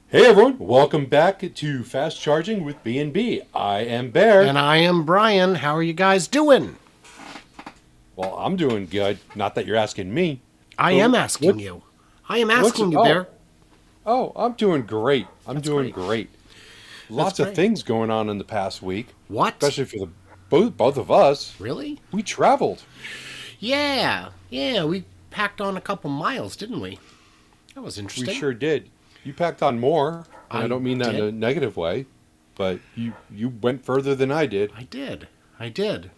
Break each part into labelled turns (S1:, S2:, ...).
S1: Hey everyone, welcome back to Fast Charging with B&B. I am Bear.
S2: And I am Brian. How are you guys doing?
S1: Well, I'm doing good. Not that you're asking me.
S2: I
S1: But
S2: am asking you. I am
S1: what's
S2: asking you, Bear.
S1: I'm doing great. I'm
S2: That's
S1: doing
S2: great.
S1: great.
S2: That's
S1: Lots of
S2: great.
S1: things going on in the past week,
S2: What?
S1: especially for the both of us.
S2: Really?
S1: We traveled.
S2: Yeah. Yeah, we packed on a couple miles, didn't we? That was
S1: We
S2: interesting.
S1: sure did. You packed on more, and I
S2: I
S1: don't mean that in a
S2: did.
S1: negative way, but you went further than I did.
S2: I did. I did.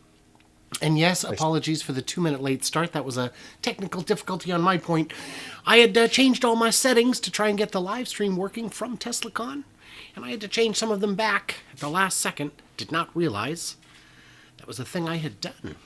S2: And yes,
S1: I,
S2: apologies for the 2 minute late start. That was a technical difficulty on my point. I had changed all my settings to try and get the live stream working from TeslaCon, and I had to change some of them back at the last second. Did not realize that was a thing I had done.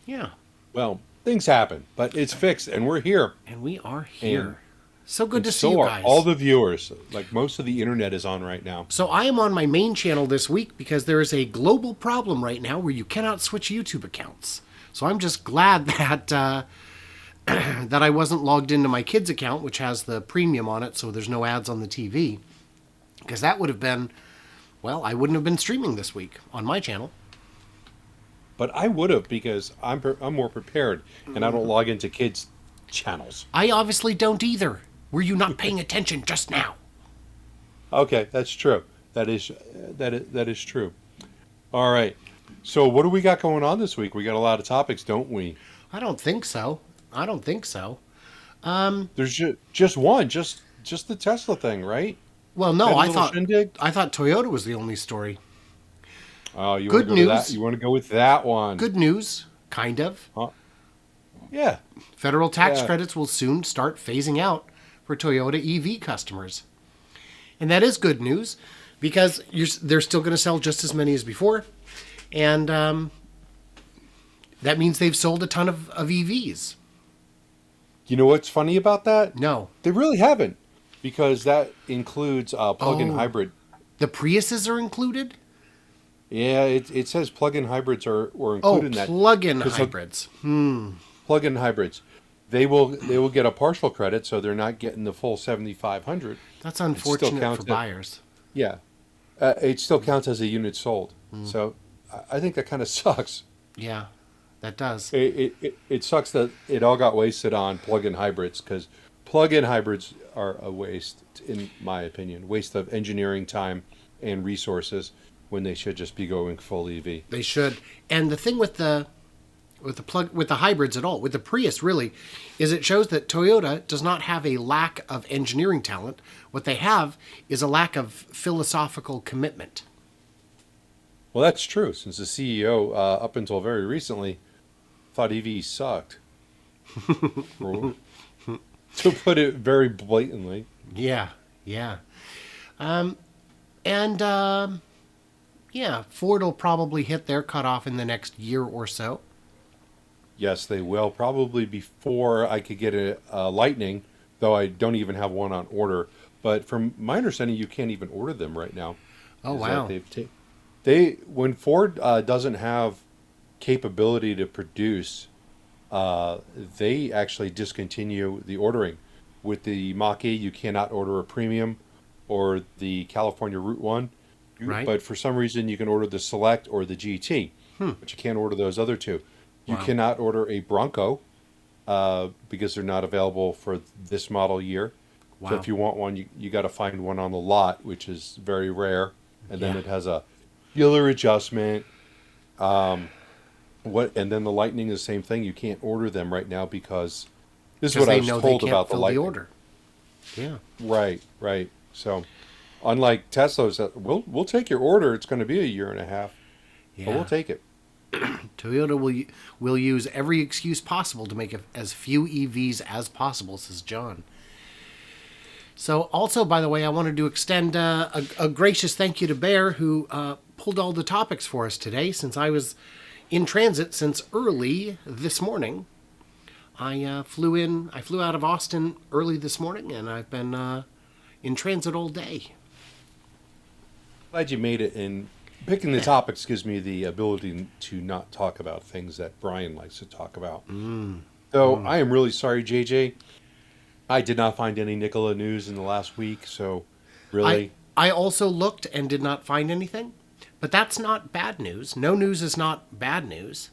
S2: Yeah,
S1: well, things happen, but it's fixed, and we're here.
S2: and we are
S1: And
S2: here. So good
S1: And
S2: to see
S1: so
S2: you
S1: are
S2: guys.
S1: all the viewers. Like most of the internet is on right now.
S2: So I am on my main channel this week because there is a global problem right now where you cannot switch YouTube accounts. So I'm just glad that that I wasn't logged into my kids account, which has the premium on it, so there's no ads on the TV. Because that would have been, well, I wouldn't have been streaming this week on my channel.
S1: But I would have because I'm more prepared and I don't log into kids' channels.
S2: I obviously don't either. Were you not paying attention just now?
S1: Okay, that's true. That is true. All right. So what do we got going on this week? We got a lot of topics, don't we?
S2: I don't think so. I don't think so.
S1: There's just one, just the Tesla thing, right?
S2: Well,
S1: Had
S2: no,
S1: a little shindig.
S2: I thought Toyota was the only story.
S1: Oh, you want
S2: Good
S1: to go to that?
S2: news.
S1: You want to go with that one?
S2: Good news, kind of.
S1: Huh? Yeah,
S2: Federal tax
S1: yeah.
S2: credits will soon start phasing out for Toyota EV customers. And that is good news because they're still going to sell just as many as before. And that means they've sold a ton of EVs.
S1: You know what's funny about that?
S2: No.
S1: They really haven't, because that includes plug-in
S2: Oh,
S1: hybrid.
S2: the Priuses are included?
S1: Yeah, it says plug-in hybrids are
S2: Oh,
S1: included in that.
S2: plug-in
S1: 'Cause
S2: hybrids.
S1: plug-in hybrids, they will get a partial credit, so they're not getting the full 7,500.
S2: That's
S1: It still
S2: unfortunate
S1: counts.
S2: for buyers.
S1: Yeah, it still counts as a unit sold. So I think that kind of sucks.
S2: Yeah, that does.
S1: It sucks that it all got wasted on plug-in hybrids, because plug-in hybrids are a waste, in my opinion, waste of engineering time and resources when they should just be going full EV.
S2: They should. And the thing with the hybrids at all, with the Prius really, is it shows that Toyota does not have a lack of engineering talent. What they have is a lack of philosophical commitment.
S1: Well, that's true, since the CEO, up until very recently, thought EVs sucked. To put it very blatantly.
S2: Yeah, yeah. And yeah, Ford will probably hit their cutoff in the next year or so.
S1: Yes, they will. Probably before I could get a Lightning, though I don't even have one on order. But from my understanding, you can't even order them right now.
S2: Oh
S1: Is that
S2: wow.
S1: they when Ford doesn't have capability to produce, they actually discontinue the ordering. With the Mach-E, you cannot order a premium or the California Route 1.
S2: Right.
S1: But for some reason, you can order the Select or the GT, but you can't order those other two. You
S2: Wow.
S1: cannot order a Bronco because they're not available for this model year. So
S2: Wow.
S1: if you want one, you got to find one on the lot, which is very rare. And then
S2: Yeah.
S1: it has a dealer adjustment. And then the Lightning is the same thing. You can't order them right now because this is
S2: Because
S1: what I
S2: they
S1: was
S2: know they
S1: told
S2: can't
S1: about the
S2: fill the
S1: Lightning.
S2: order. Yeah.
S1: Right, right. So unlike Tesla's, we'll take your order. It's going to be a year and a half, but
S2: Yeah.
S1: we'll take it.
S2: Toyota will use every excuse possible to make as few EVs as possible, says John. So, also, by the way, I wanted to extend a gracious thank you to Bear, who pulled all the topics for us today. Since I was in transit since early this morning, I flew out of Austin early this morning, and I've been in transit all day.
S1: Glad you made it. And picking the topics gives me the ability to not talk about things that Brian likes to talk about. So I am really sorry, JJ. I did not find any Nikola news in the last week, so
S2: I
S1: really,
S2: I also looked and did not find anything, but that's not bad news. No news is not bad news.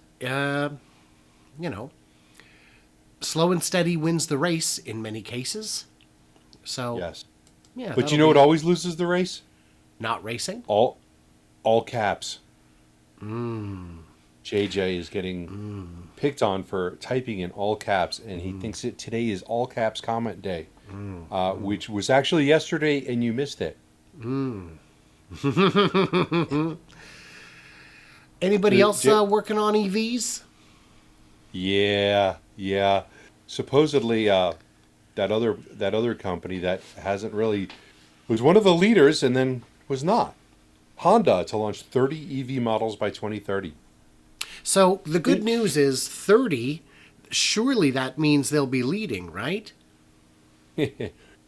S2: You know, slow and steady wins the race in many cases. So
S1: yes.
S2: yeah,
S1: But you
S2: that'll
S1: know what
S2: be
S1: always loses the race?
S2: not racing.
S1: All caps. JJ is getting picked on for typing in all caps, and he thinks that today is all caps comment day, which was actually yesterday, and you missed it.
S2: Anybody
S1: Uh,
S2: else
S1: J-
S2: working on EVs?
S1: yeah, yeah. Supposedly, that other company that hasn't really was one of the leaders, and then was not. Honda to launch 30 EV models by 2030.
S2: So the good
S1: It,
S2: news is 30. Surely that means they'll be leading, right?
S1: no,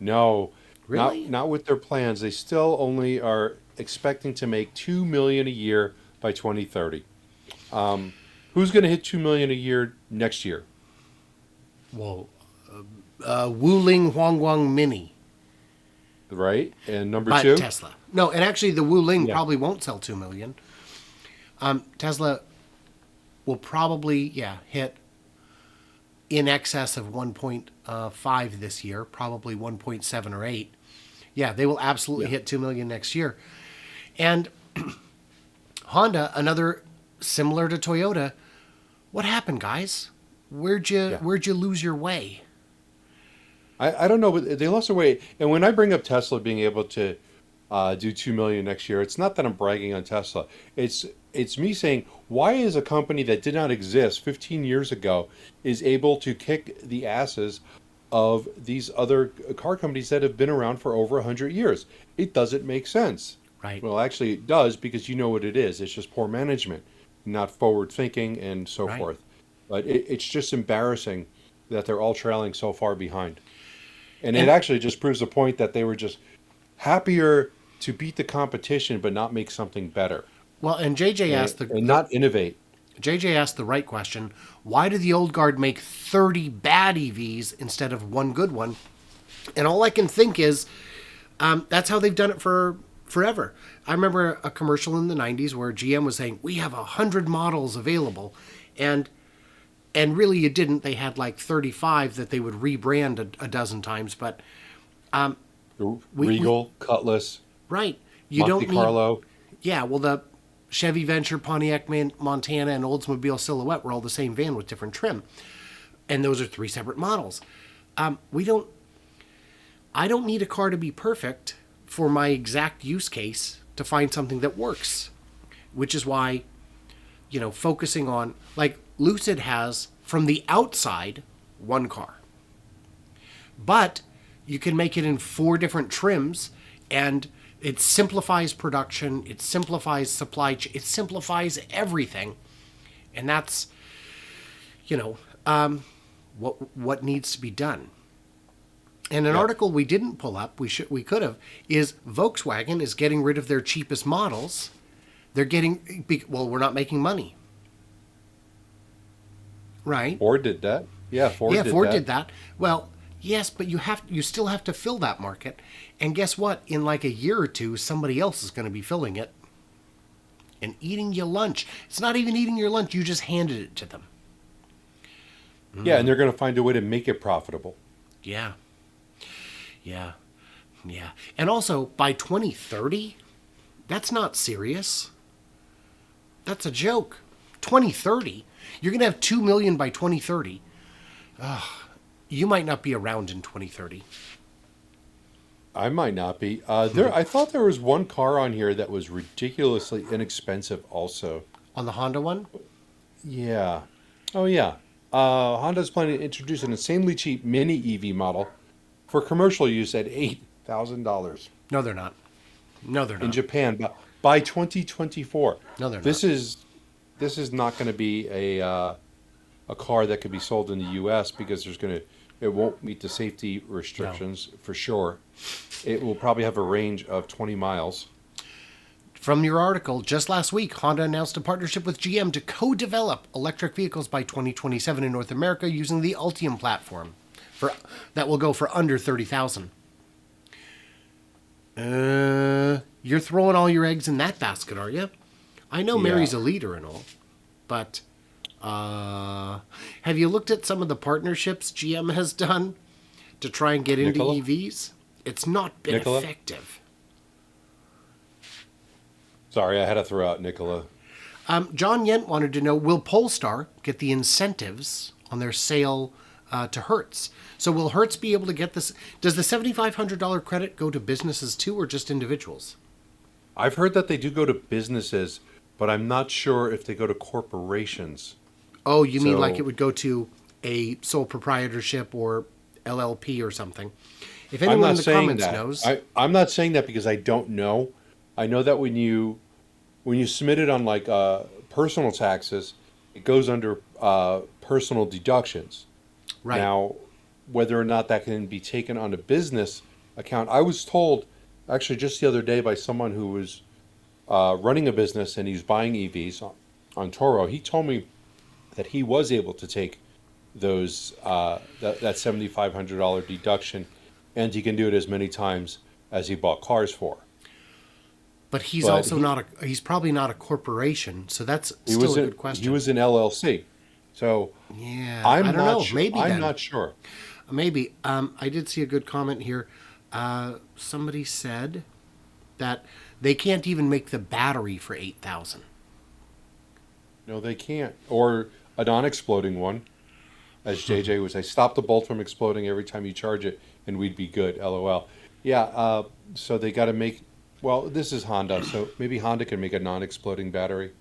S1: not
S2: Really?
S1: not with their plans. They still only are expecting to make 2 million a year by 2030. Who's going to hit 2 million a year next year?
S2: Whoa. Wuling Huangguang Mini
S1: Right? And number
S2: by
S1: two?
S2: Tesla. No, and actually the Wuling
S1: Yeah.
S2: probably won't sell 2 million. Tesla will probably, yeah, hit in excess of 1.5 this year, probably 1.7 or 8. Yeah, they will absolutely
S1: Yeah.
S2: hit 2 million next year. And Honda, another similar to Toyota, what happened, guys?
S1: Yeah.
S2: Where'd you lose your way?
S1: I don't know, but they lost their way. And when I bring up Tesla being able to do 2 million next year, it's not that I'm bragging on Tesla. It's me saying, why is a company that did not exist 15 years ago is able to kick the asses of these other car companies that have been around for over 100 years? It doesn't make sense.
S2: Right,
S1: Well, actually, it does because you know what it is. It's just poor management, not forward thinking, and so
S2: right.
S1: forth. But it's just embarrassing that they're all trailing so far behind. And it
S2: And
S1: actually just proves the point that they were just happier to beat the competition but not make something better
S2: well, and JJ
S1: and,
S2: asked
S1: and not innovate.
S2: JJ asked the right question. Why did the old guard make 30 bad EVs instead of one good one? And all I can think is that's how they've done it for forever. I remember a commercial in the 90s where GM was saying, we have 100 models available. And really you didn't. They had like 35 that they would rebrand a dozen times. But we
S1: Regal, Cutlass,
S2: right. You
S1: Monte
S2: don't need,
S1: Carlo.
S2: yeah, well, the Chevy Venture, Pontiac Montana, and Oldsmobile Silhouette were all the same van with different trim. And those are three separate models. We don't, I don't need a car to be perfect for my exact use case to find something that works, which is why, focusing on, like Lucid has from the outside one car, but you can make it in four different trims, and it simplifies production, it simplifies supply chain, it simplifies everything. And that's, you know, what needs to be done. And an
S1: Yeah.
S2: article we didn't pull up, we could have, is Volkswagen is getting rid of their cheapest models. They're getting, well, we're not making money. Right?
S1: Ford did that. Yeah, Ford
S2: Yeah,
S1: did
S2: Ford
S1: that.
S2: did that. Well, yes, but you still have to fill that market. And guess what? In like a year or two, somebody else is going to be filling it and eating your lunch. It's not even eating your lunch. You just handed it to them.
S1: Yeah, and they're going to find a way to make it profitable.
S2: Yeah. Yeah. Yeah. And also, by 2030, that's not serious. That's a joke. 2030. You're going to have 2 million by 2030. You might not be around in 2030.
S1: I might not be. I thought there was one car on here that was ridiculously inexpensive also.
S2: On the Honda one?
S1: Yeah. Oh, yeah. Honda's planning to introduce an insanely cheap mini EV model for commercial use at $8,000
S2: No, they're not. No, they're
S1: in
S2: not.
S1: Japan by 2024.
S2: No, they're
S1: This
S2: not.
S1: is not going to be a car that could be sold in the U.S. because it won't meet the safety restrictions for sure. It will probably have a range of 20 miles.
S2: From your article, just last week, Honda announced a partnership with GM to co-develop electric vehicles by 2027 in North America using the Ultium platform. for that will go for under 30,000. You're throwing all your eggs in that basket, are you? I know Mary's a leader and all, but have you looked at some of the partnerships GM has done to try and get into
S1: Nikola?
S2: EVs? It's not been
S1: Nikola?
S2: effective.
S1: Sorry, I had to throw out Nikola.
S2: John Yent wanted to know, will Polestar get the incentives on their sale to Hertz? So will Hertz be able to get this? Does the $7,500 credit go to businesses too, or just individuals?
S1: I've heard that they do go to businesses, but I'm not sure if they go to corporations.
S2: Oh, you mean
S1: So-
S2: like it would go to a sole proprietorship or LLP or something? If
S1: I'm
S2: anyone
S1: not
S2: in the
S1: saying
S2: comments
S1: that.
S2: knows,
S1: I'm not saying that because I don't know. I know that when you submit it on like personal taxes, it goes under personal deductions.
S2: right?
S1: Now, whether or not that can be taken on a business account, I was told actually just the other day by someone who was running a business and he's buying EVs on Toro. He told me that he was able to take those that $7,500 deduction, and he can do it as many times as he bought cars for.
S2: But he's
S1: But
S2: also not a. He's probably not a corporation, so that's still a good question.
S1: He was an LLC, so
S2: Yeah,
S1: I'm
S2: I don't
S1: not
S2: know.
S1: sure.
S2: Maybe
S1: I'm
S2: then.
S1: not sure.
S2: Maybe. I did see a good comment here. Somebody said that they can't even make the battery for 8,000.
S1: No, they can't. Or a non-exploding one, as JJ would say, stop the bolt from exploding every time you charge it, and we'd be good. LOL. Yeah. So they got to make. Well, this is Honda, so maybe Honda can make a non-exploding battery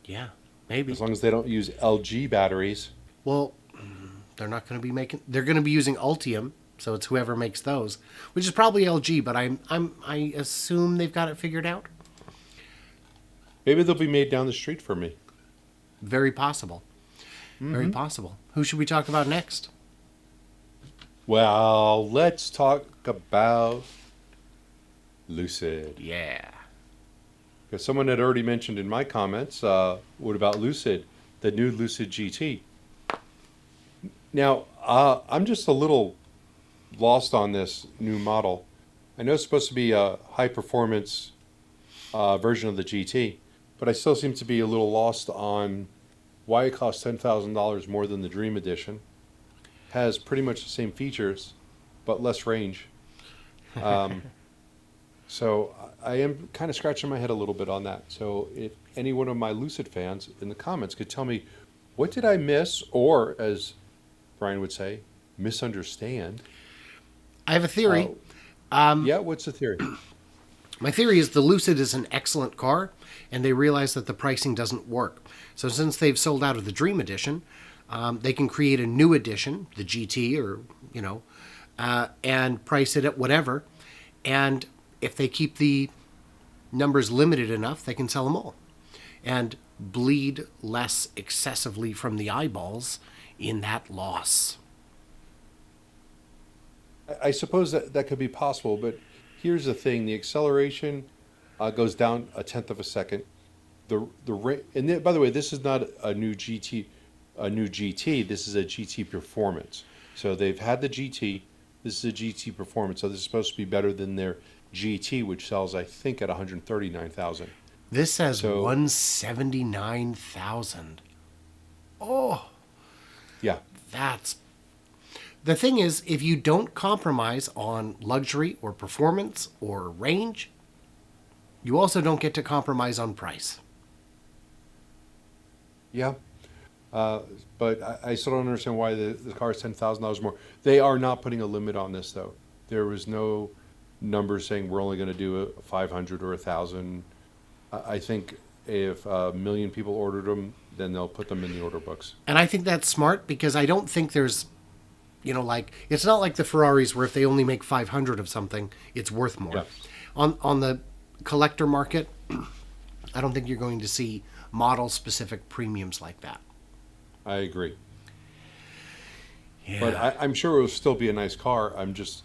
S2: Yeah, maybe.
S1: as long as they don't use LG batteries.
S2: Well, they're not going to be making. They're going to be using Ultium, so it's whoever makes those, which is probably LG. But I assume they've got it figured out.
S1: Maybe they'll be made down the street for me.
S2: Very possible. Very possible. Who should we talk about next?
S1: Well, let's talk about Lucid.
S2: Yeah.
S1: Because someone had already mentioned in my comments, what about Lucid, the new Lucid GT? Now, I'm just a little lost on this new model. I know it's supposed to be a high-performance version of the GT, but I still seem to be a little lost on why it costs $10,000 more than the Dream Edition. Has pretty much the same features, but less range. So I am kind of scratching my head a little bit on that. So if any one of my Lucid fans in the comments could tell me, what did I miss, or as Brian would say, misunderstand?
S2: I have a theory.
S1: Yeah, what's the theory?
S2: My theory is the Lucid is an excellent car, and they realize that the pricing doesn't work. So since they've sold out of the Dream Edition, they can create a new edition, the GT, or and price it at whatever. And if they keep the numbers limited enough, they can sell them all, and bleed less excessively from the eyeballs in that loss.
S1: I suppose that could be possible, but here's the thing: the acceleration goes down a tenth of a second. And by the way, this is not a new GT. This is a GT Performance. So they've had the GT. This is a GT Performance. So this is supposed to be better than their GT, which sells, I think, at 139,000.
S2: This says
S1: So-
S2: 179,000. Oh,
S1: Yeah,
S2: that's the thing is, if you don't compromise on luxury or performance or range, you also don't get to compromise on price.
S1: yeah. But I still don't understand why the car is $10,000 more. They are not putting a limit on this, though. There was no number saying we're only going to do a 500 or 1,000. I think if a million people ordered them, then they'll put them in the order books.
S2: And I think that's smart because I don't think there's, like, it's not like the Ferraris where if they only make 500 of something, it's worth more.
S1: Yeah.
S2: On the collector market, I don't think you're going to see model-specific premiums like that.
S1: I agree.
S2: Yeah.
S1: But I'm sure it will still be a nice car. I'm just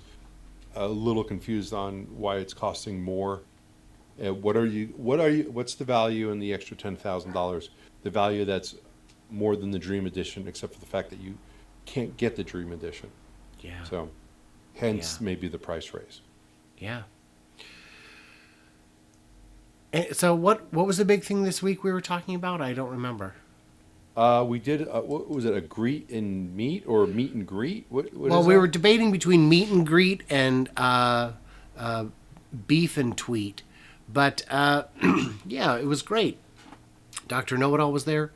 S1: a little confused on why it's costing more. What's the value in the extra $10,000? The value that's more than the Dream Edition, except for the fact that you can't get the Dream Edition.
S2: Yeah.
S1: So, hence
S2: Yeah.
S1: maybe the price raise.
S2: Yeah. So what was the big thing this week we were talking about? I don't remember.
S1: We did, what was it, a greet and meet or meet and greet? What
S2: Well,
S1: is
S2: we were
S1: that?
S2: debating between meet and greet and beef and tweet, but yeah, it was great. Dr. Know It All was there.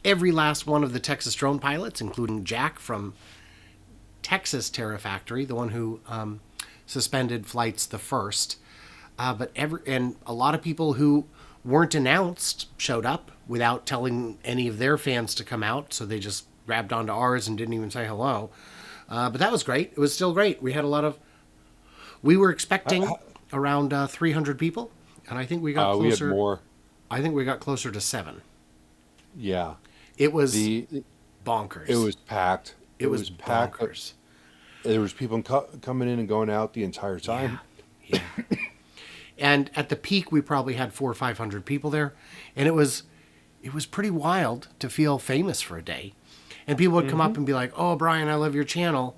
S2: Every last one of the Texas drone pilots, including Jack from Texas Terra Factory, the one who suspended flights the first. And a lot of people who weren't announced showed up without telling any of their fans to come out. So they just grabbed onto ours and didn't even say hello. But that was great. It was still great. We had a lot of. We were expecting around 300 people, and I think we got
S1: We had
S2: closer.
S1: more.
S2: I think we got closer to 7.
S1: Yeah.
S2: It was
S1: The
S2: bonkers.
S1: It was packed.
S2: It was
S1: packed.
S2: bonkers.
S1: There was people coming in and going out the entire time.
S2: Yeah. And at the peak, we probably had 400 or 500 people there, and it was pretty wild to feel famous for a day. And people would come up and be like, "Oh, Brian, I love your channel,"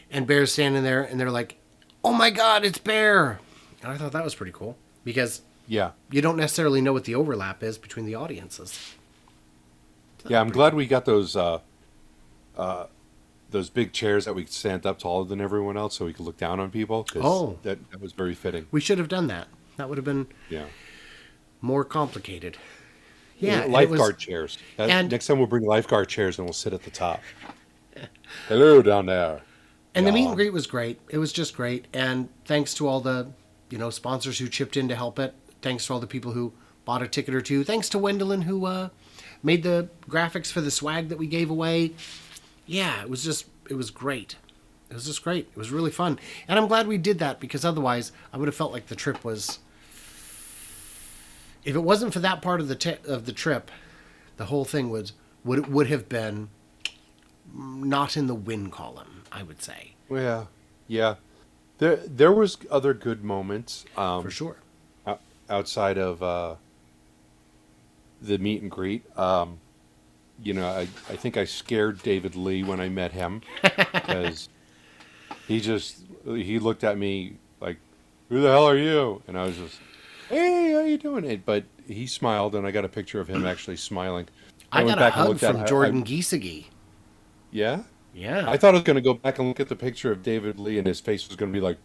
S2: and Bear's standing there, and they're like, "Oh my God, it's Bear!" And I thought that was pretty cool because
S1: Yeah.
S2: you don't necessarily know what the overlap is between the audiences.
S1: Yeah, I'm glad we got those big chairs that we could stand up taller than everyone else so we could look down on people. 'Cause
S2: Oh.
S1: that was very fitting.
S2: We should have done that. That would have been
S1: Yeah.
S2: more complicated. Yeah, and it
S1: Lifeguard
S2: was,
S1: chairs.
S2: and
S1: Next time we'll bring lifeguard chairs and we'll sit at the top. Hello down there.
S2: and the meet and
S1: Yeah.
S2: greet was great. It was just great, and thanks to all the sponsors who chipped in to help it. Thanks to all the people who bought a ticket or two. Thanks to Wendelin who made the graphics for the swag that we gave away. Yeah, it was great. It was just great. It was really fun, and I'm glad we did that because otherwise I would have felt like the trip was. If it wasn't for that part of the trip, the whole thing would have been not in the win column, I would say.
S1: Well, yeah. There was other good moments
S2: For sure.
S1: outside of the meet and greet. I think I scared David Lee when I met him because he looked at me like, "Who the hell are you?" And I was just, "Hey, how you doing?" But he smiled, and I got a picture of him actually smiling.
S2: I
S1: went
S2: got a
S1: back and
S2: hug
S1: looked at
S2: from
S1: it.
S2: Jordan Giesecke.
S1: Yeah?
S2: Yeah.
S1: I thought I was going to go back and look at the picture of David Lee, and his face was going to be like,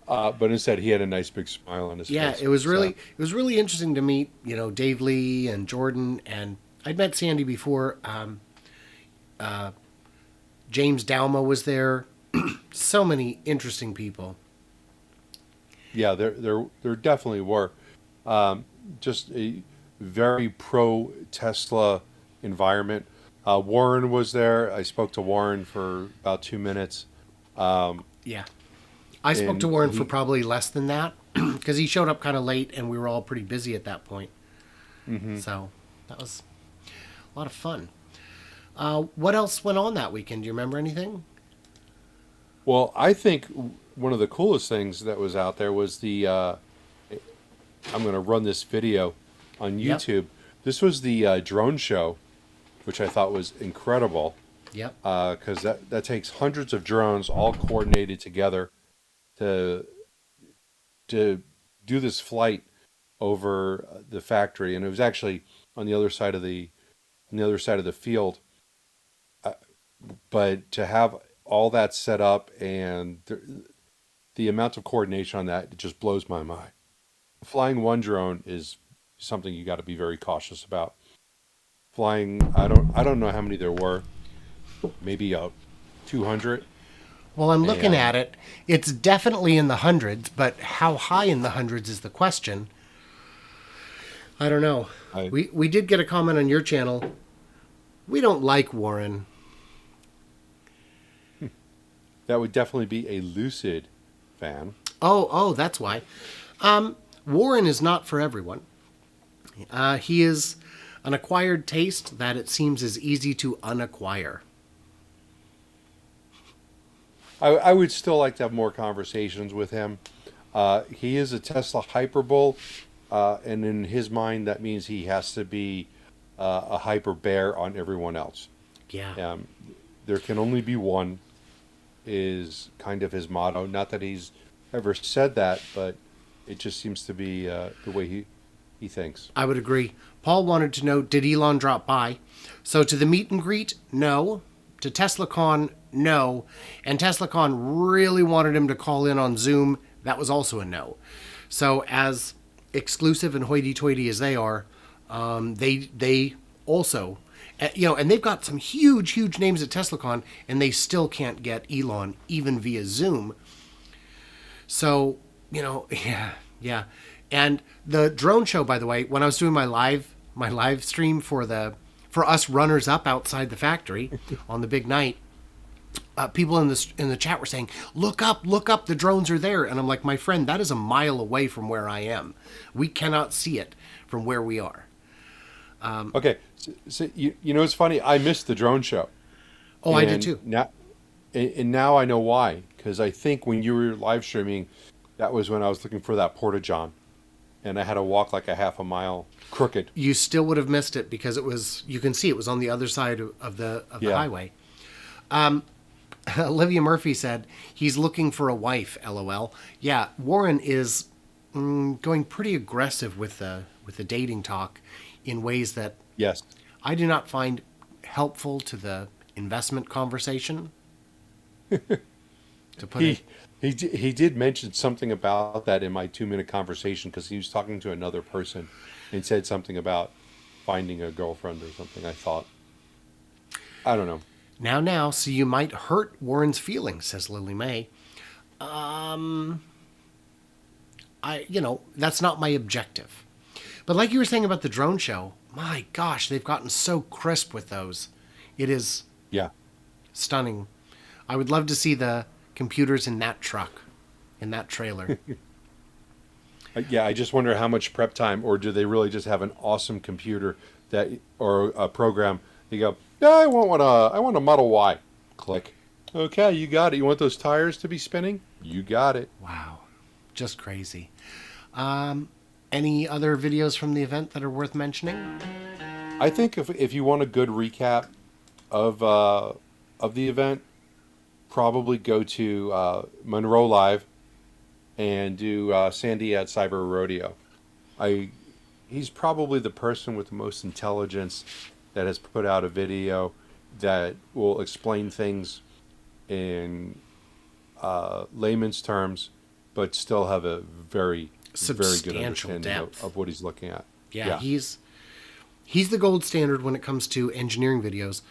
S1: but instead he had a nice big smile on his
S2: Yeah,
S1: face.
S2: it was really
S1: So,
S2: interesting to meet, Dave Lee and Jordan, and I'd met Sandy before. James Dalma was there. So many interesting people.
S1: yeah, there definitely were. Just a very pro Tesla environment. Warren was there. I spoke to Warren for about 2 minutes.
S2: Yeah. I spoke to
S1: And
S2: Warren for probably less than that because he showed up kind of late and we were all pretty busy at that point. So that was a lot of fun. What else went on that weekend? Do you remember anything?
S1: Well, I think one of the coolest things that was out there was I'm going to run this video on
S2: Yep.
S1: YouTube. This was the drone show, which I thought was incredible
S2: Yep.
S1: because that takes hundreds of drones all coordinated together to do this flight over the factory, and it was actually on the other side of the field. But to have all that set up and the amount of coordination on that, it just blows my mind. Flying one drone is something you got to be very cautious about. Flying, I don't know how many there were, maybe 200.
S2: Well, I'm looking
S1: And
S2: at it. It's definitely in the hundreds, but how high in the hundreds is the question. I don't know.
S1: I
S2: We did get a comment on your channel. We don't like Warren.
S1: that would definitely be a Lucid fan.
S2: Oh, that's why. Warren is not for everyone. He is an acquired taste that it seems is easy to unacquire.
S1: I would still like to have more conversations with him. He is a Tesla hyperbole, and in his mind, that means he has to be a hyper bear on everyone else.
S2: Yeah.
S1: There can only be one. is kind of his motto. Not that he's ever said that, but it just seems to be the way he thinks.
S2: I would agree. Paul wanted to know, did Elon drop by? So to the meet and greet, no. To TeslaCon, no. And TeslaCon really wanted him to call in on Zoom. That was also a no. So as exclusive and hoity-toity as they are, they also, and they've got some huge names at TeslaCon, and they still can't get Elon even via Zoom. So, yeah. And the drone show, by the way, when I was doing my live stream for us runners up outside the factory on the big night, people in the chat were saying, look up, the drones are there. And I'm like, my friend, that is a mile away from where I am. We cannot see it from where we are.
S1: Okay, so it's funny. I missed the drone show.
S2: Oh, I did too.
S1: Now I know why. Because I think when you were live streaming, that was when I was looking for that porta-john. And I had to walk like a half a mile crooked.
S2: You still would have missed it because you can see it was on the other side of the highway. Olivia Murphy said he's looking for a wife, LOL. Yeah, Warren is going pretty aggressive with the dating talk in ways that
S1: Yes.
S2: I do not find helpful to the investment conversation. To put it.
S1: He did mention something about that in my 2-minute conversation because he was talking to another person and said something about finding a girlfriend or something. I thought, I don't know.
S2: Now, so you might hurt Warren's feelings, says Lily Mae. That's not my objective. But like you were saying about the drone show, my gosh, they've gotten so crisp with those. It is stunning. I would love to see the computers in that truck, in that trailer.
S1: Yeah, I just wonder how much prep time, or do they really just have an awesome computer or a program? They go, yeah, I want a Model Y. Click. Okay, you got it. You want those tires to be spinning? You got it.
S2: Wow, just crazy. Any other videos from the event that are worth mentioning?
S1: I think if you want a good recap of the event, probably go to Monroe Live and do Sandy at Cyber Rodeo. He's probably the person with the most intelligence that has put out a video that will explain things in layman's terms, but still have a very good understanding of what he's looking at.
S2: Yeah, he's the gold standard when it comes to engineering videos.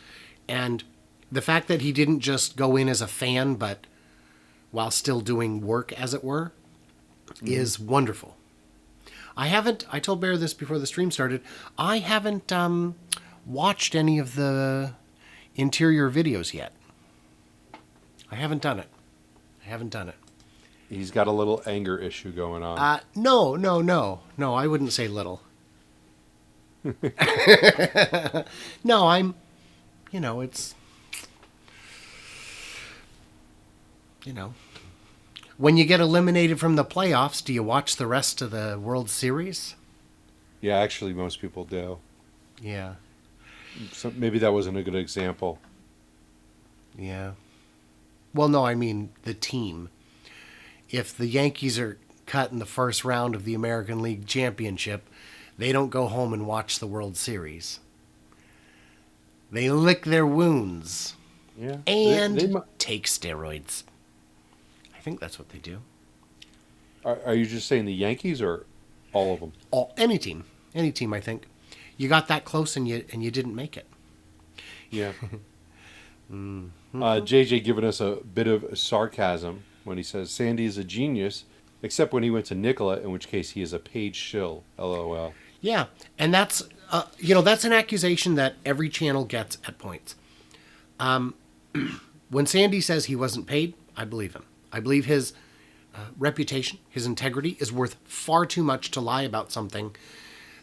S2: And the fact that he didn't just go in as a fan, but while still doing work, as it were, is wonderful. I told Bear this before the stream started, I haven't watched any of the interior videos yet. I haven't done it.
S1: He's got a little anger issue going on.
S2: No, I wouldn't say little. No, it's... when you get eliminated from the playoffs, do you watch the rest of the World Series?
S1: Yeah, actually, most people do.
S2: Yeah.
S1: So maybe that wasn't a good example.
S2: Yeah. Well, no, I mean the team. If the Yankees are cut in the first round of the American League Championship, they don't go home and watch the World Series. They lick their wounds.
S1: Yeah.
S2: And take steroids. I think that's what they do.
S1: Are you just saying the Yankees or all of them?
S2: Any team, I think. You got that close and you didn't make it.
S1: Yeah. JJ giving us a bit of sarcasm when he says Sandy is a genius, except when he went to Nikola, in which case he is a paid shill. LOL.
S2: Yeah, and that's that's an accusation that every channel gets at points. When Sandy says he wasn't paid, I believe him. I believe his reputation, his integrity is worth far too much to lie about something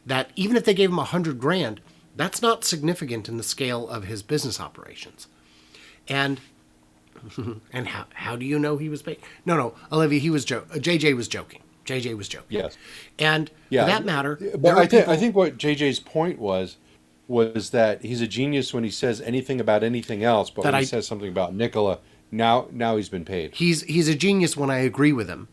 S2: that even if they gave him $100,000, that's not significant in the scale of his business operations. And how do you know he was paid? No, Olivia, JJ was joking.
S1: Yes.
S2: And for that matter,
S1: but I think what JJ's point was that he's a genius when he says anything about anything else, but when he says something about Nikola, Now he's been paid.
S2: He's a genius when I agree with him,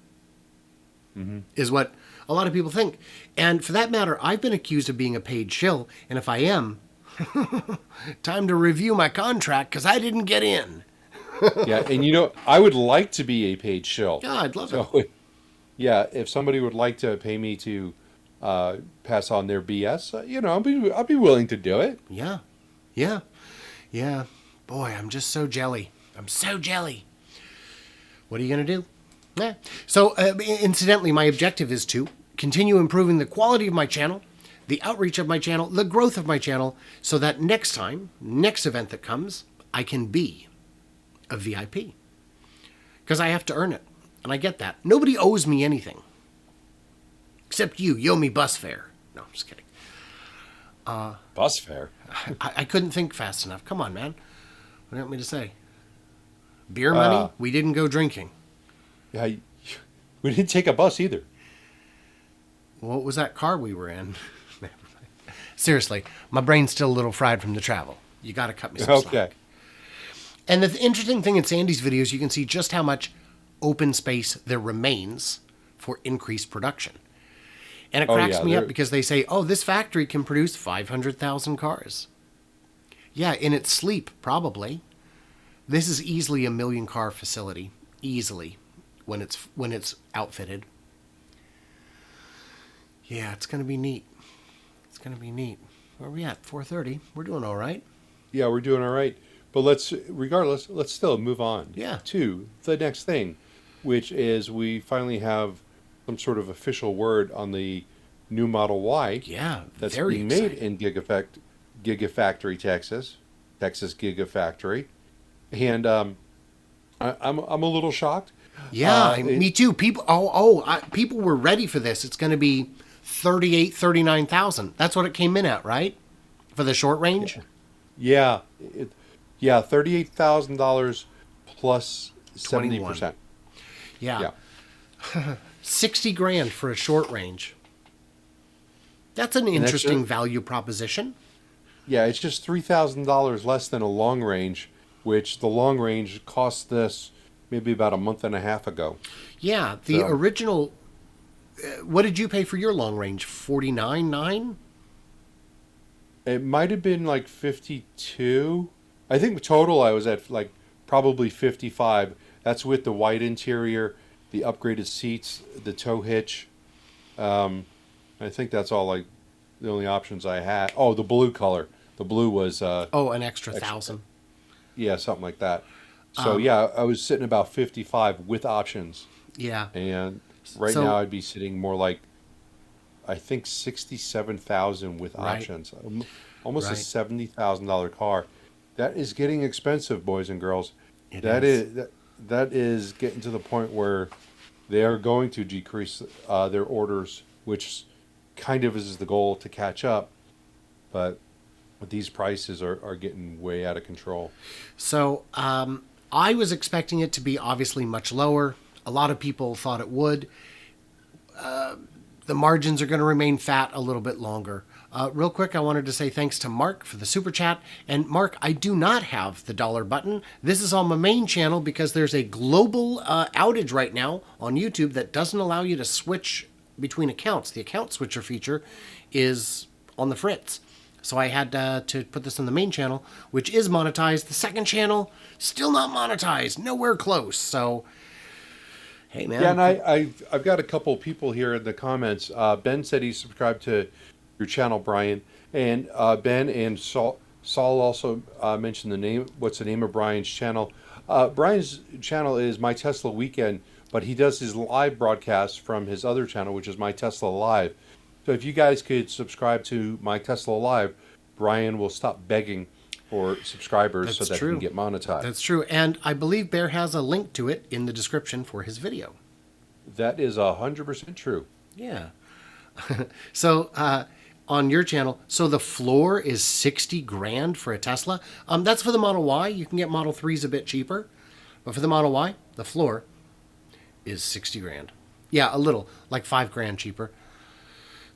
S2: is what a lot of people think. And for that matter, I've been accused of being a paid shill, and if I am, time to review my contract because I didn't get in.
S1: Yeah, and I would like to be a paid shill.
S2: Yeah, I'd love
S1: So,
S2: it.
S1: yeah, if somebody would like to pay me to pass on their BS, I'll be willing to do it.
S2: Yeah, yeah, yeah. Boy, I'm just so jelly. I'm so jelly. What are you going to do? Yeah. So, incidentally, my objective is to continue improving the quality of my channel, the outreach of my channel, the growth of my channel, so that next event that comes, I can be a VIP. Because I have to earn it. And I get that. Nobody owes me anything. Except you. You owe me bus fare. No, I'm just kidding.
S1: Bus fare?
S2: I couldn't think fast enough. Come on, man. What do you want me to say? Beer money? We didn't go drinking.
S1: Yeah, we didn't take a bus either.
S2: What was that car we were in? Seriously, my brain's still a little fried from the travel. You got to cut me some slack. And the interesting thing in Sandy's videos, you can see just how much open space there remains for increased production. And it cracks me up because they say, oh, this factory can produce 500,000 cars. Yeah, in its sleep, probably. This is easily a 1 million car facility. Easily. When it's outfitted. Yeah, it's going to be neat. It's going to be neat. Where are we at? 4:30. We're doing all right.
S1: Yeah, we're doing all right. But let's still move on to the next thing, which is we finally have some sort of official word on the new Model Y.
S2: Yeah,
S1: that's
S2: very
S1: being
S2: exciting.
S1: made in Gigafactory, Texas Gigafactory, and I'm a little shocked.
S2: Yeah, me too. People were ready for this. It's going to be 39,000. That's what it came in at, right? For the short range.
S1: Yeah, $38,000 plus 70%.
S2: Yeah. 60 grand for a short range. That's an interesting value proposition.
S1: Yeah, it's just $3,000 less than a long range, which the long range cost this maybe about a month and a half ago.
S2: Yeah, the original. What did you pay for your long range? 49.9.
S1: It might have been like 52. I think total I was at like probably 55. That's with the white interior, the upgraded seats, the tow hitch. I think that's all like the only options I had. Oh, the blue color. The blue was
S2: an extra 1,000.
S1: Yeah, something like that. So yeah, I was sitting about 55 with options.
S2: Yeah.
S1: And now I'd be sitting more like I think 67,000 with options. Almost a $70,000 car. That is getting expensive, boys and girls. That is getting to the point where they are going to decrease their orders, which kind of is the goal to catch up. But these prices are getting way out of control.
S2: So I was expecting it to be obviously much lower. A lot of people thought it would. The margins are going to remain fat a little bit longer. Real quick, I wanted to say thanks to Mark for the super chat. And Mark, I do not have the dollar button. This is on my main channel because there's a global outage right now on YouTube that doesn't allow you to switch between accounts. The account switcher feature is on the fritz. So I had to put this on the main channel, which is monetized. The second channel, still not monetized. Nowhere close. So, hey, man.
S1: Yeah, and I've got a couple people here in the comments. Ben said he subscribed to your channel, Brian. And Ben and Saul also mentioned the name. What's the name of Brian's channel? Brian's channel is My Tesla Weekend, but he does his live broadcast from his other channel, which is My Tesla Live. So if you guys could subscribe to My Tesla Live, Brian will stop begging for subscribers so that he can get monetized.
S2: That's true. And I believe Bear has a link to it in the description for his video.
S1: That is 100% true.
S2: Yeah. So on your channel, so the floor is 60 grand for a Tesla. That's for the Model Y. You can get Model 3s a bit cheaper. But for the Model Y, the floor is 60 grand. Yeah, a little, like 5 grand cheaper.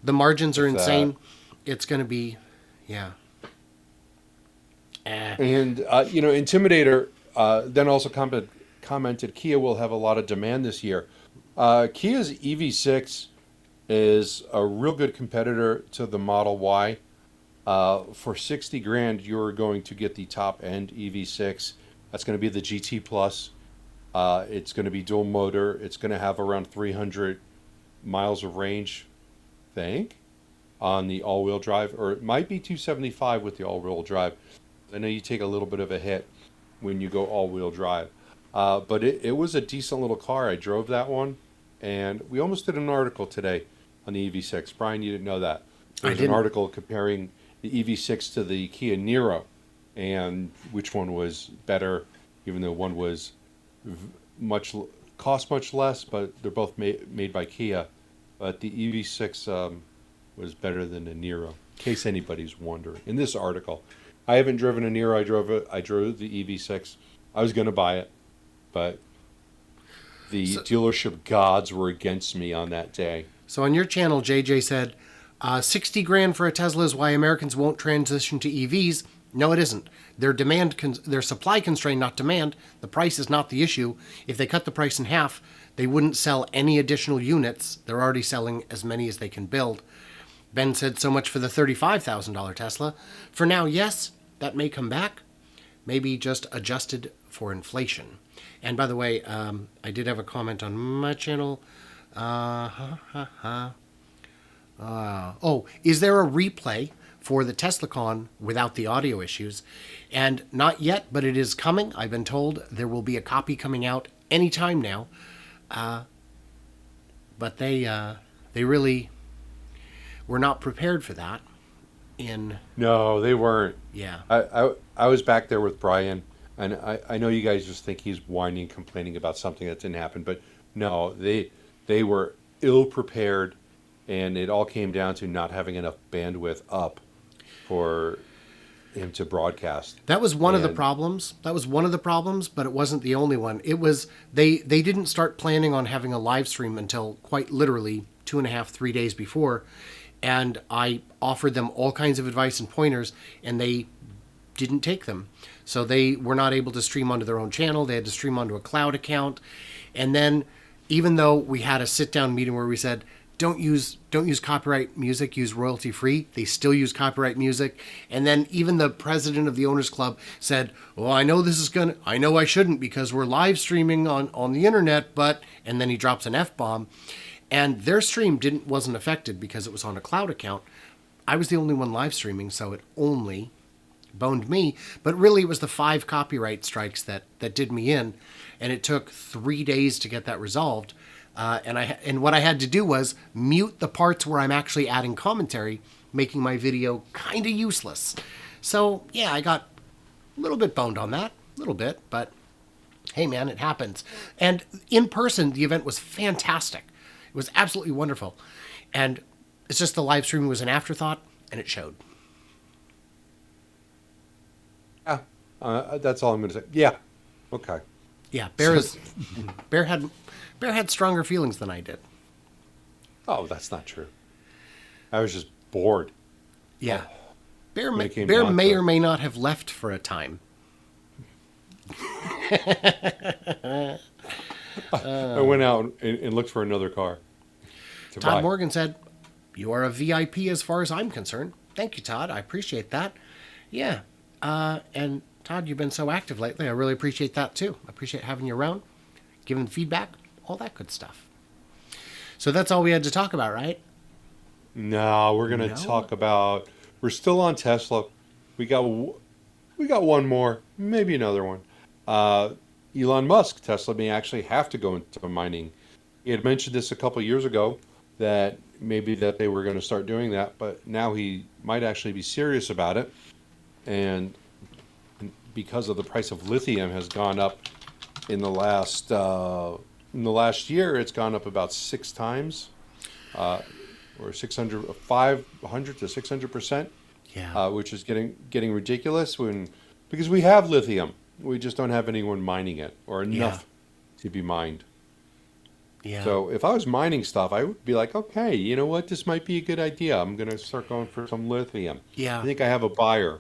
S2: The margins are insane. It's going to be, yeah.
S1: And, Intimidator Then also commented Kia will have a lot of demand this year. Kia's EV6 is a real good competitor to the Model Y. For 60 grand, you're going to get the top end EV6. That's going to be the GT Plus. It's going to be dual motor. It's going to have around 300 miles of range, I think, on the all-wheel drive, or it might be 275 with the all-wheel drive. I know you take a little bit of a hit when you go all-wheel drive. But it was a decent little car. I drove that one, and we almost did an article today on the EV6. Brian, you didn't know that. There was an article comparing the EV6 to the Kia Niro, and which one was better, even though one was cost much less, but they're both made by Kia. But the EV6 was better than the Niro, in case anybody's wondering. In this article, I haven't driven a Niro. I drove the EV6. I was going to buy it, but the dealership gods were against me on that day.
S2: So on your channel, JJ said, 60 grand for a Tesla is why Americans won't transition to EVs. No, it isn't. Their supply constraint, not demand. The price is not the issue. If they cut the price in half, they wouldn't sell any additional units. They're already selling as many as they can build. Ben said so much for the $35,000 Tesla. For now, yes, that may come back. Maybe just adjusted for inflation. And by the way, I did have a comment on my channel. Is there a replay for the TeslaCon without the audio issues? And not yet, but it is coming. I've been told there will be a copy coming out anytime now. But they really were not prepared for that.
S1: No, they weren't.
S2: Yeah.
S1: I was back there with Brian, and I know you guys just think he's whining, complaining about something that didn't happen, but no, they were ill prepared, and it all came down to not having enough bandwidth up for him to broadcast.
S2: That was one of the problems. But it wasn't the only one. It was they didn't start planning on having a live stream until quite literally 2.5, 3 days before. And I offered them all kinds of advice and pointers, and they didn't take them. So they were not able to stream onto their own channel. They had to stream onto a cloud account. And then, even though we had a sit-down meeting where we said, don't use copyright music, use royalty free, they still use copyright music. And then even the president of the Owners Club said, well, I know I shouldn't because we're live streaming on the internet, but, and then he drops an F-bomb. And their stream wasn't affected because it was on a cloud account. I was the only one live streaming, so it only boned me. But really, it was the 5 copyright strikes that did me in, and it took 3 days to get that resolved. And what I had to do was mute the parts where I'm actually adding commentary, making my video kind of useless. So yeah, I got a little bit boned on that, a little bit, but hey, man, it happens. And in person, the event was fantastic. It was absolutely wonderful. And it's just the live streaming was an afterthought, and it showed.
S1: Yeah, that's all I'm going to say. Yeah, okay.
S2: Yeah, Bear had stronger feelings than I did.
S1: Oh, that's not true. I was just bored.
S2: Yeah. Bear may or may not have left for a time.
S1: I went out and looked for another car to
S2: Todd
S1: buy.
S2: Morgan said, you are a VIP as far as I'm concerned. Thank you, Todd. I appreciate that. Yeah. And Todd, you've been so active lately. I really appreciate that too. I appreciate having you around, giving feedback, all that good stuff. So that's all we had to talk about, right?
S1: No, we're going to talk about... We're still on Tesla. We got one more, maybe another one. Elon Musk, Tesla may actually have to go into mining. He had mentioned this a couple years ago, that maybe that they were going to start doing that, but now he might actually be serious about it. And because of the price of lithium has gone up in the last year, it's gone up about 6 times, or 500 to 600%.
S2: Yeah.
S1: Which is getting ridiculous because we have lithium. We just don't have anyone mining it or enough to be mined.
S2: Yeah.
S1: So if I was mining stuff, I would be like, okay, you know what? This might be a good idea. I'm going to start going for some lithium.
S2: Yeah.
S1: I think I have a buyer.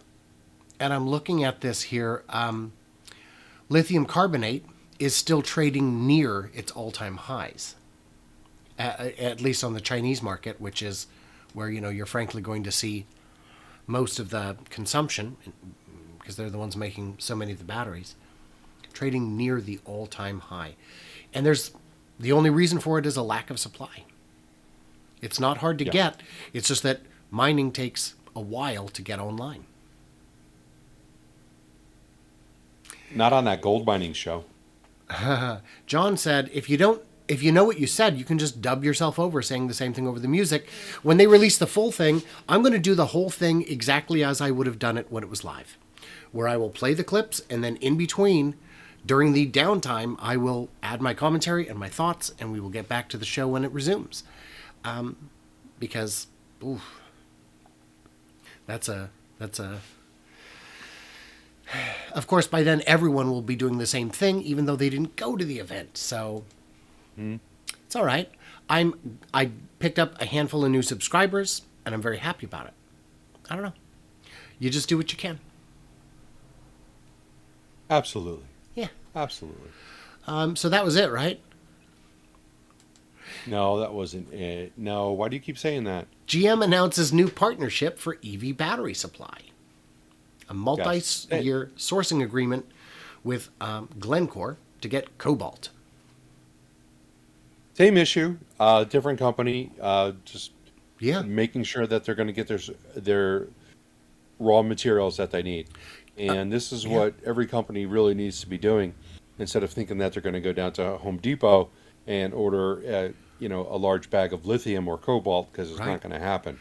S2: And I'm looking at this here. lithium carbonate is still trading near its all-time highs, at least on the Chinese market, which is where you're frankly going to see most of the consumption, because they're the ones making so many of the batteries, trading near the all-time high. And the only reason for it is a lack of supply. It's not hard to get. It's just that mining takes a while to get online.
S1: Not on that gold mining show.
S2: John said, if you know what you said, you can just dub yourself over saying the same thing over the music. When they release the full thing, I'm going to do the whole thing exactly as I would have done it when it was live, where I will play the clips, and then in between, during the downtime, I will add my commentary and my thoughts, and we will get back to the show when it resumes. Because, that's a. Of course, by then everyone will be doing the same thing, even though they didn't go to the event. So it's all right. I picked up a handful of new subscribers, and I'm very happy about it. I don't know. You just do what you can.
S1: Absolutely.
S2: Yeah.
S1: Absolutely.
S2: So that was it, right?
S1: No, that wasn't it. No, why do you keep saying that?
S2: GM announces new partnership for EV battery supply. A multi-year sourcing agreement with Glencore to get cobalt.
S1: Same issue, different company, just
S2: Yeah.
S1: making sure that they're going to get their raw materials that they need. And this is what every company really needs to be doing, instead of thinking that they're going to go down to Home Depot and order a large bag of lithium or cobalt, because it's not going to happen.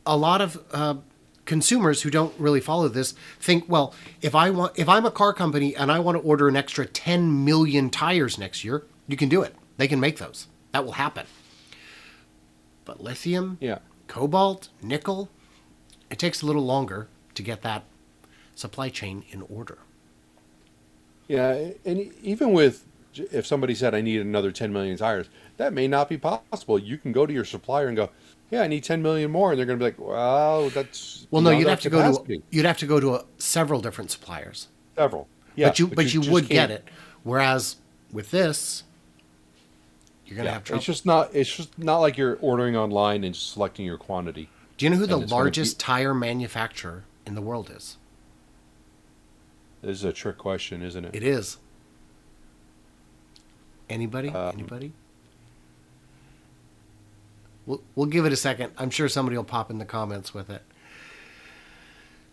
S2: A lot of consumers who don't really follow this think, well, if I'm a car company and I want to order an extra 10 million tires next year, you can do it. They can make those. That will happen. But lithium, cobalt, nickel, it takes a little longer to get that supply chain in order.
S1: Yeah, and even with, if somebody said, I need another 10 million tires, that may not be possible. You can go to your supplier and go, yeah, I need 10 million more. And they're going to be like, well, that's...
S2: Well, no, you'd have to go to several different suppliers.
S1: Several. Yeah,
S2: but you would get it. Whereas with this, you're going to have trouble.
S1: It's just not like you're ordering online and just selecting your quantity.
S2: Do you know who the largest tire manufacturer in the world is?
S1: This is a trick question, isn't it?
S2: It is. Anybody? Anybody? We'll give it a second. I'm sure somebody will pop in the comments with it.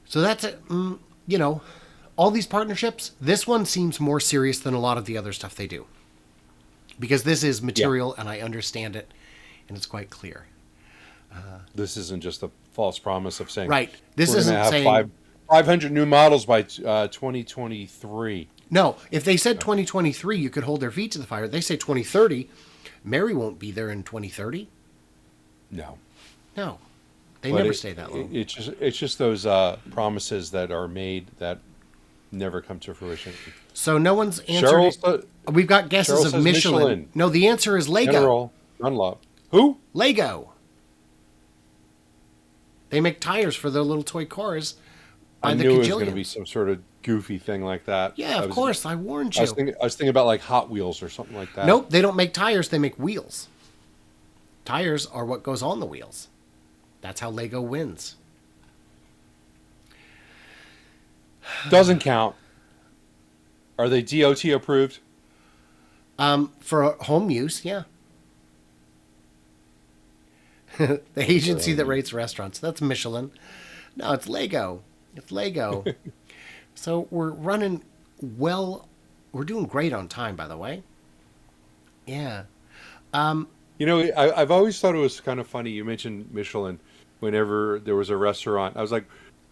S2: So that's it. All these partnerships, this one seems more serious than a lot of the other stuff they do. Because this is material, and I understand it, and it's quite clear.
S1: This isn't just a false promise of saying...
S2: Right. This isn't
S1: have
S2: saying...
S1: 500 new models by 2023.
S2: No, if they said 2023, you could hold their feet to the fire. They say 2030. Mary won't be there in 2030.
S1: No.
S2: They never stay that long.
S1: It's just those promises that are made that never come to fruition.
S2: So no one's answered. We've got guesses
S1: Cheryl
S2: of Michelin. No, the answer is Lego.
S1: General Dunlop. Who?
S2: Lego. They make tires for their little toy cars.
S1: I knew it was going to be some sort of goofy thing like that.
S2: Yeah, of course. I warned you.
S1: I was thinking about like Hot Wheels or something like that.
S2: Nope, they don't make tires. They make wheels. Tires are what goes on the wheels. That's how Lego wins.
S1: Doesn't count. Are they DOT approved?
S2: For home use, yeah. The agency that rates restaurants. That's Michelin. No, it's Lego. It's Lego. So we're running well. We're doing great on time, by the way. Yeah.
S1: I've always thought it was kind of funny. You mentioned Michelin whenever there was a restaurant. I was like,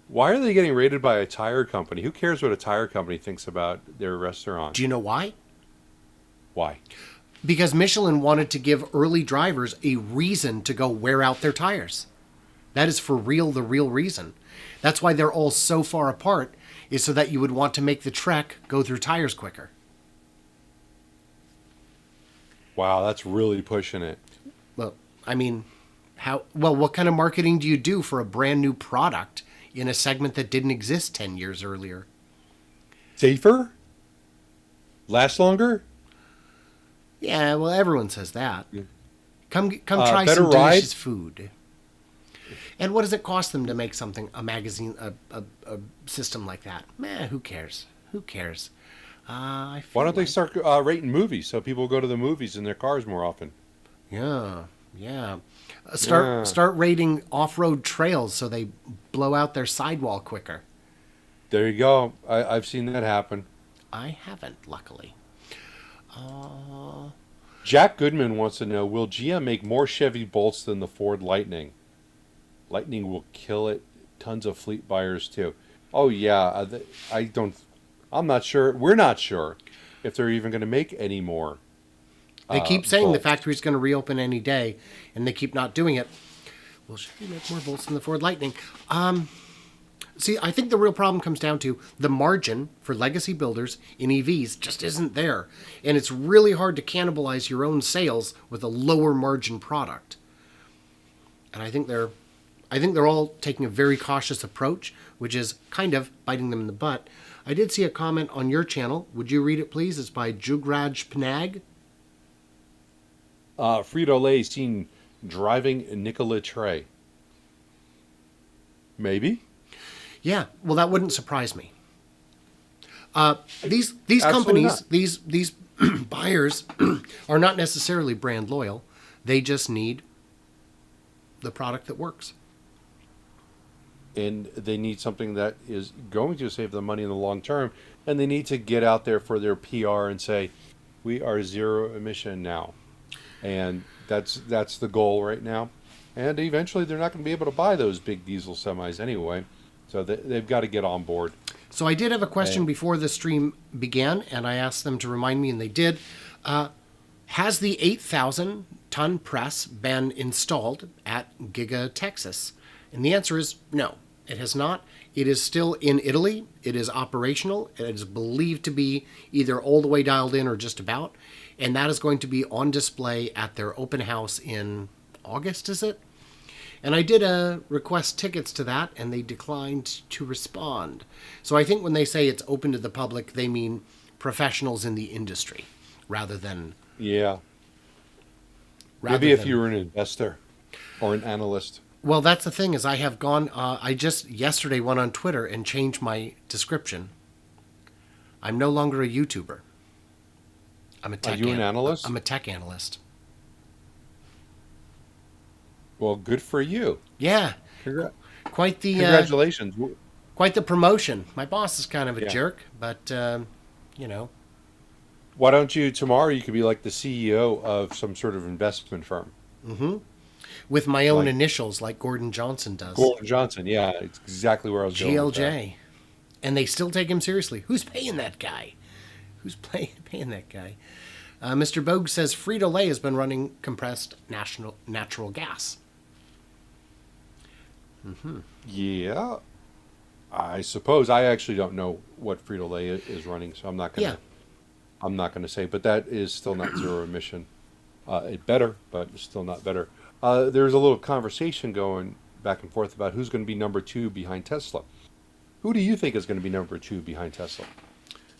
S1: why are they getting rated by a tire company? Who cares what a tire company thinks about their restaurant?
S2: Do you know why?
S1: Why?
S2: Because Michelin wanted to give early drivers a reason to go wear out their tires. That is for real, the real reason. That's why they're all so far apart, is so that you would want to make the trek go through tires quicker.
S1: Wow, that's really pushing it.
S2: Well, I mean, what kind of marketing do you do for a brand new product in a segment that didn't exist 10 years earlier?
S1: Safer? Last longer?
S2: Yeah, well, everyone says that. Come try
S1: Better
S2: some
S1: ride?
S2: delicious food. And what does it cost them to make something, a magazine, a system like that? Meh, who cares? Who cares? I
S1: Why
S2: feel
S1: don't they
S2: like,
S1: start rating movies so people go to the movies in their cars more often?
S2: yeah, yeah. Start
S1: Yeah.
S2: start rating off-road trails so they blow out their sidewall quicker.
S1: There you go. I've seen that happen.
S2: I haven't, luckily. Uh,
S1: Jack Goodman wants to know, will GM make more Chevy Bolts than the Ford Lightning? Lightning will kill it. Tons of fleet buyers too. Oh yeah, I don't. I'm not sure. We're not sure if they're even going to make any more
S2: they keep saying the
S1: bolts.
S2: factory's going to reopen any day, and they keep not doing it. Will Chevy make more bolts than the Ford Lightning? See, I think the real problem comes down to the margin for legacy builders in EVs just isn't there. And it's really hard to cannibalize your own sales with a lower margin product. And I think they're all taking a very cautious approach, which is kind of biting them in the butt. I did see a comment on your channel. Would you read it, please? It's by Jugraj Panag.
S1: Frito Lay seen driving Nikola Tre. Maybe.
S2: Yeah, well, that wouldn't surprise me. These
S1: Absolutely
S2: companies,
S1: not.
S2: these buyers, are not necessarily brand loyal. They just need the product that works.
S1: And they need something that is going to save them money in the long term, and they need to get out there for their PR and say, "We are zero emission now," and that's the goal right now. And eventually, they're not going to be able to buy those big diesel semis anyway, so they've got to get on board.
S2: So I did have a question
S1: And
S2: before the stream began, and I asked them to remind me, and they did. Has the 8,000 ton press been installed at Giga Texas? And the answer is no, it has not. It is still in Italy. It is operational. It is believed to be either all the way dialed in or just about. And that is going to be on display at their open house in August, is it? And I did request tickets to that, and they declined to respond. So I think when they say it's open to the public, they mean professionals in the industry rather than
S1: yeah,
S2: rather
S1: maybe if you
S2: than
S1: were an investor or an analyst.
S2: well, that's the thing is I have gone. I just yesterday went on Twitter and changed my description. I'm no longer a YouTuber. I'm a
S1: Are you an analyst?
S2: I'm a tech analyst.
S1: Well, good for you.
S2: Yeah,
S1: Congra-
S2: quite the
S1: Congratulations.
S2: quite the promotion. My boss is kind of a
S1: Yeah.
S2: jerk, but you know,
S1: Why don't you tomorrow? You could be like the CEO of some sort of investment firm,
S2: with my own
S1: like
S2: initials like Gordon Johnson does.
S1: Gordon Johnson. Yeah, it's exactly where I was going with that.
S2: GLJ. And they still take him seriously. Who's paying that guy? Paying that guy? Mr. Bogue says Frito Lay has been running compressed natural gas.
S1: Yeah, I suppose I actually don't know what Frito Lay is running, so
S2: Yeah.
S1: I'm not gonna say. But that is still not zero emission. It better, but it's still not better. There's a little conversation going back and forth about who's going to be number two behind Tesla. Who do you think is going to be number two behind Tesla?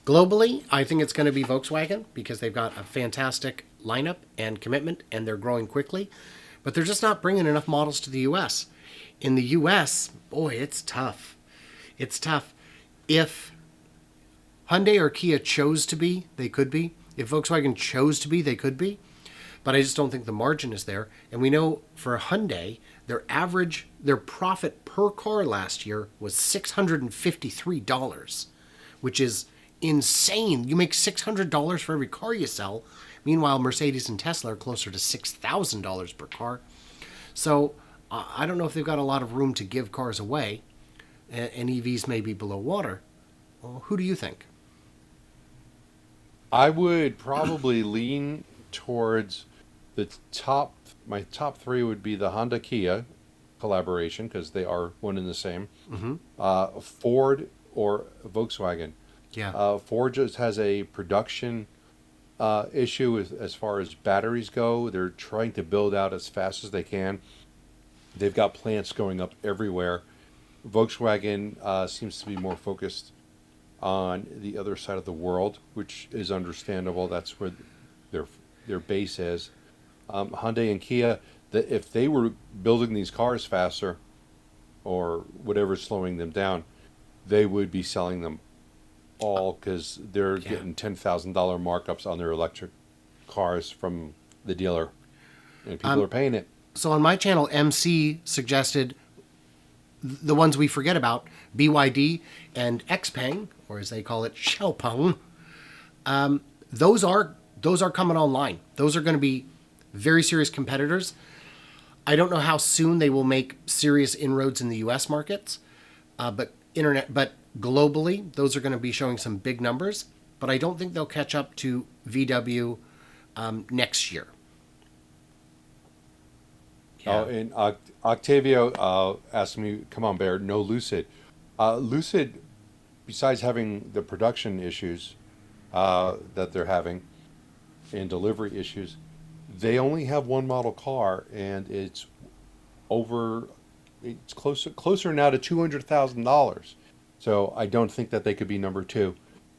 S2: Globally, I think it's going to be Volkswagen because they've got a fantastic lineup and commitment and they're growing quickly. But they're just not bringing enough models to the US. In the US, boy, it's tough. It's tough. If Hyundai or Kia chose to be, they could be. If Volkswagen chose to be, they could be. But I just don't think the margin is there. And we know for Hyundai, their profit per car last year was $653, which is insane. You make $600 for every car you sell. Meanwhile, Mercedes and Tesla are closer to $6,000 per car. So I don't know if they've got a lot of room to give cars away, and EVs may be below water. Well, who do you think?
S1: I would probably lean towards my top three would be the Honda Kia collaboration because they are one and the same. Ford or Volkswagen.
S2: Yeah.
S1: Ford just has a production issue as far as batteries go. They're trying to build out as fast as they can. They've got plants going up everywhere. Volkswagen seems to be more focused on the other side of the world, which is understandable. That's where their their base is. Hyundai and Kia, that if they were building these cars faster, or whatever's slowing them down, they would be selling them all because they're
S2: Yeah.
S1: getting $10,000 markups on their electric cars from the dealer, and people are paying it.
S2: So on my channel, MC suggested the ones we forget about, BYD and Xpeng, or as they call it, Xiaopeng. Those are coming online. Those are going to be very serious competitors. I don't know how soon they will make serious inroads in the U.S. markets, but globally, those are going to be showing some big numbers. But I don't think they'll catch up to VW next year.
S1: Oh, and Octavio asked me, "Come on, Bear, no Lucid." Lucid, besides having the production issues that they're having and delivery issues, they only have one model car, and it's closer now to $200,000. So I don't think that they could be number two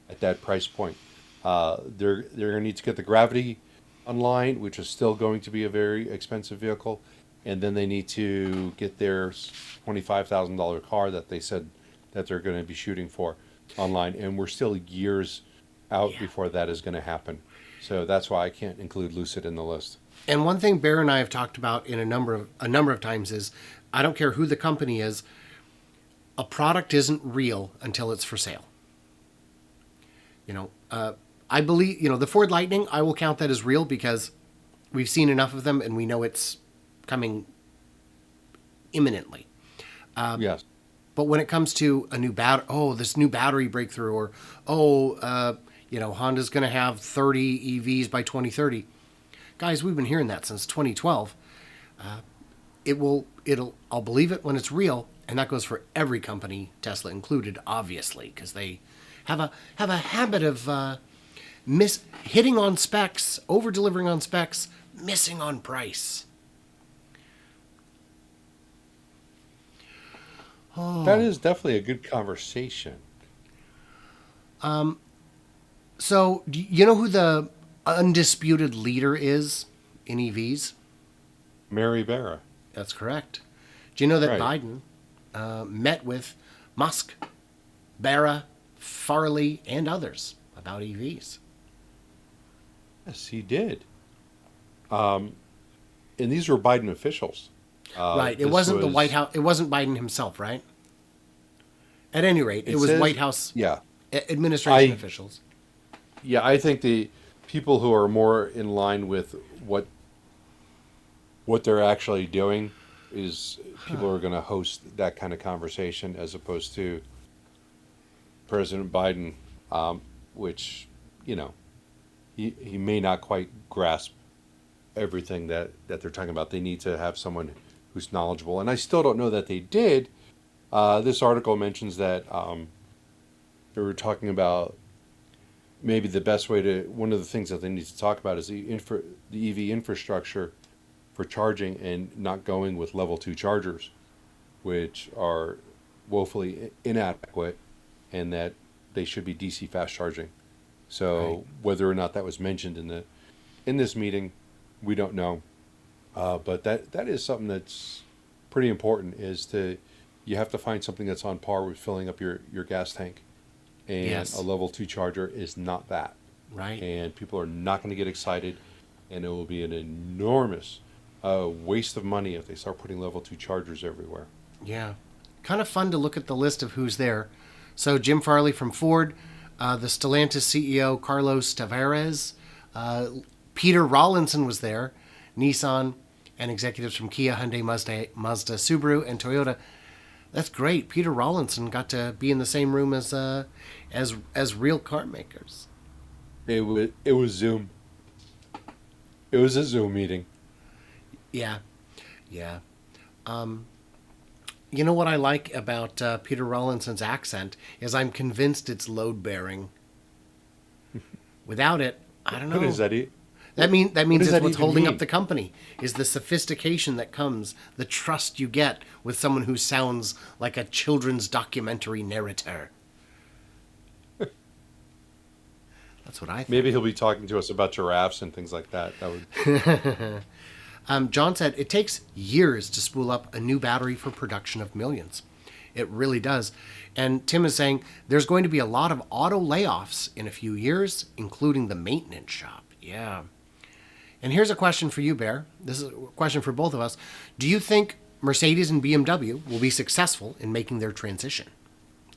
S1: at that price point. They're going to need to get the Gravity online, which is still going to be a very expensive vehicle, and then they need to get their $25,000 car that they said that they're going to be shooting for online, and we're still years out before that is going to happen. So that's why I can't include Lucid in the list.
S2: And one thing Bear and I have talked about in a number of times is, I don't care who the company is, a product isn't real until it's for sale. I believe, the Ford Lightning, I will count that as real because we've seen enough of them and we know it's coming imminently.
S1: Yes.
S2: But when it comes to a new this new battery breakthrough, or Honda's going to have 30 EVs by 2030. Guys, we've been hearing that since 2012. I'll believe it when it's real, and that goes for every company, Tesla included, obviously, because they have a habit of hitting on specs, over delivering on specs, missing on price.
S1: That is definitely a good conversation.
S2: So, do you know who the undisputed leader is in EVs?
S1: Mary Barra.
S2: That's correct. Do you know that
S1: Right.
S2: Biden met with Musk, Barra, Farley, and others about EVs?
S1: Yes, he did. And these were Biden officials.
S2: Right. It
S1: this
S2: wasn't the
S1: was-
S2: White House. It wasn't Biden himself, right? At any rate, it was
S1: says-
S2: White House
S1: Yeah.
S2: administration officials.
S1: Yeah, I think the people who are more in line with what they're actually doing is people who are going to host that kind of conversation as opposed to President Biden, which, he may not quite grasp everything that they're talking about. They need to have someone who's knowledgeable. And I still don't know that they did. This article mentions that they were talking about maybe the best way one of the things that they need to talk about is the EV infrastructure for charging, and not going with level 2 chargers, which are woefully inadequate, and that they should be DC fast charging. So
S2: Right.
S1: whether or not that was mentioned in this meeting, we don't know. But that is something that's pretty important, you have to find something that's on par with filling up your gas tank. And
S2: Yes.
S1: a level 2 charger is not that.
S2: Right.
S1: And people are not going to get excited, and it will be an enormous waste of money if they start putting level 2 chargers everywhere.
S2: Yeah. Kind of fun to look at the list of who's there. So Jim Farley from Ford, the Stellantis CEO Carlos Tavares, Peter Rawlinson was there, Nissan, and executives from Kia, Hyundai, Mazda, Subaru, and Toyota. That's great. Peter Rawlinson got to be in the same room as real car makers.
S1: It was Zoom. It was a Zoom meeting.
S2: Yeah. You know what I like about Peter Rawlinson's accent is I'm convinced it's load bearing. Without it, I don't know.
S1: What is that?
S2: That means
S1: does
S2: it's
S1: that
S2: what's
S1: even
S2: holding
S1: mean?
S2: up the company, is the sophistication that comes, the trust you get with someone who sounds like a children's documentary narrator. That's what I think.
S1: Maybe he'll be talking to us about giraffes and things like that. That would.
S2: John said it takes years to spool up a new battery for production of millions. It really does. And Tim is saying there's going to be a lot of auto layoffs in a few years, including the maintenance shop. Yeah. And here's a question for you, Bear. This is a question for both of us. Do you think Mercedes and BMW will be successful in making their transition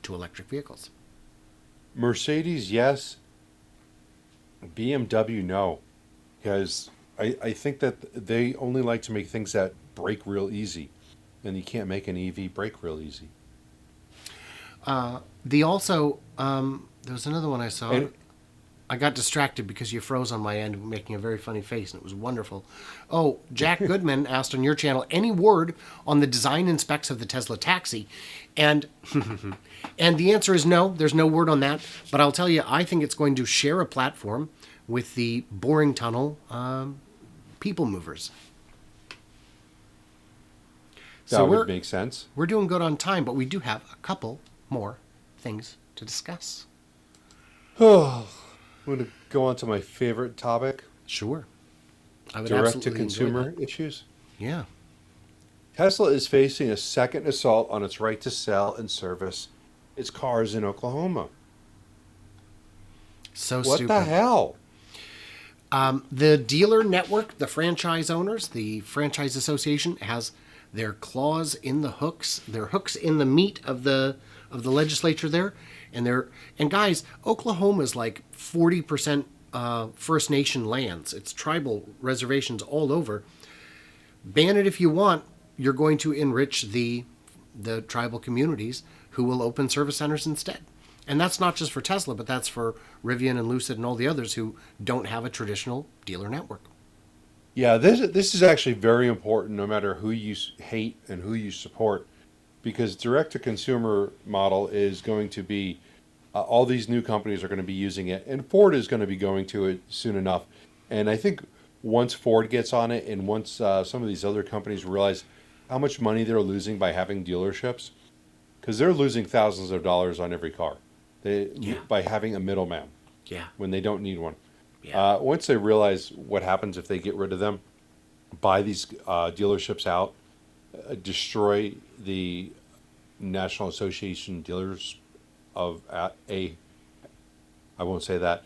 S2: to electric vehicles?
S1: Mercedes, yes. BMW, no. Because I think that they only like to make things that break real easy. And you can't make an EV break real easy.
S2: There was another one I saw.
S1: And,
S2: I got distracted because you froze on my end, making a very funny face, and it was wonderful. Oh, Jack Goodman asked on your channel, any word on the design and specs of the Tesla Taxi? And and the answer is no, there's no word on that. But I'll tell you, I think it's going to share a platform with the boring tunnel people movers.
S1: that would make sense.
S2: We're doing good on time, but we do have a couple more things to discuss.
S1: I'm going to go on to my favorite topic.
S2: Sure. I would
S1: Direct to
S2: absolutely enjoy
S1: consumer
S2: that.
S1: issues.
S2: Yeah.
S1: Tesla is facing a second assault on its right to sell and service its cars in Oklahoma.
S2: So
S1: What
S2: stupid.
S1: the hell?
S2: The dealer network, the franchise owners, the franchise association has their claws in the hooks, their hooks in the meat of the legislature there, and guys, Oklahoma is like 40% First Nation lands. It's tribal reservations all over. Ban it if you want. You're going to enrich the tribal communities who will open service centers instead. And that's not just for Tesla, but that's for Rivian and Lucid and all the others who don't have a traditional dealer network.
S1: Yeah, this is actually very important no matter who you hate and who you support, because direct-to-consumer model is going to be, all these new companies are going to be using it, and Ford is going to be going to it soon enough. And I think once Ford gets on it and once some of these other companies realize how much money they're losing by having dealerships, because they're losing thousands of dollars on every car by having a middleman when they don't need one.
S2: Yeah.
S1: Once they realize what happens if they get rid of them, buy these dealerships out, destroy the National Association dealers of I won't say that.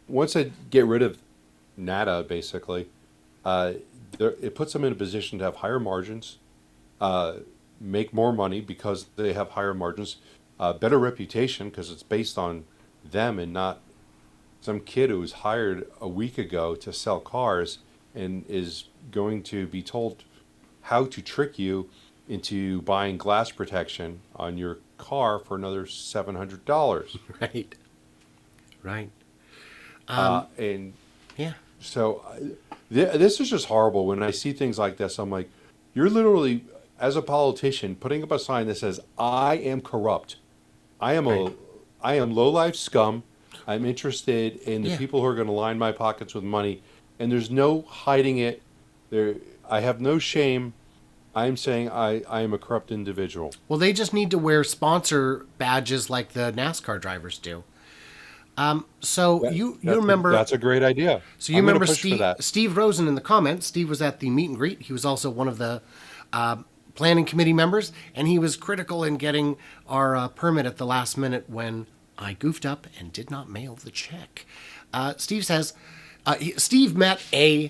S1: Once they get rid of NADA, basically, it puts them in a position to have higher margins, make more money because they have higher margins, better reputation because it's based on them and not some kid who was hired a week ago to sell cars and is going to be told how to trick you into buying glass protection on your car for another $700.
S2: Right.
S1: And
S2: Yeah.
S1: so this is just horrible. When I see things like this, I'm like, you're literally, as a politician, putting up a sign that says, I am corrupt. I am low-life scum. I'm interested in the people who are going to line my pockets with money, and there's no hiding it. I have no shame. I'm saying I am a corrupt individual.
S2: Well, they just need to wear sponsor badges like the NASCAR drivers do. You remember...
S1: That's a great idea.
S2: So you remember Steve Rosen in the comments. Steve was at the meet and greet. He was also one of the planning committee members, and he was critical in getting our permit at the last minute when I goofed up and did not mail the check. Steve says, Steve met I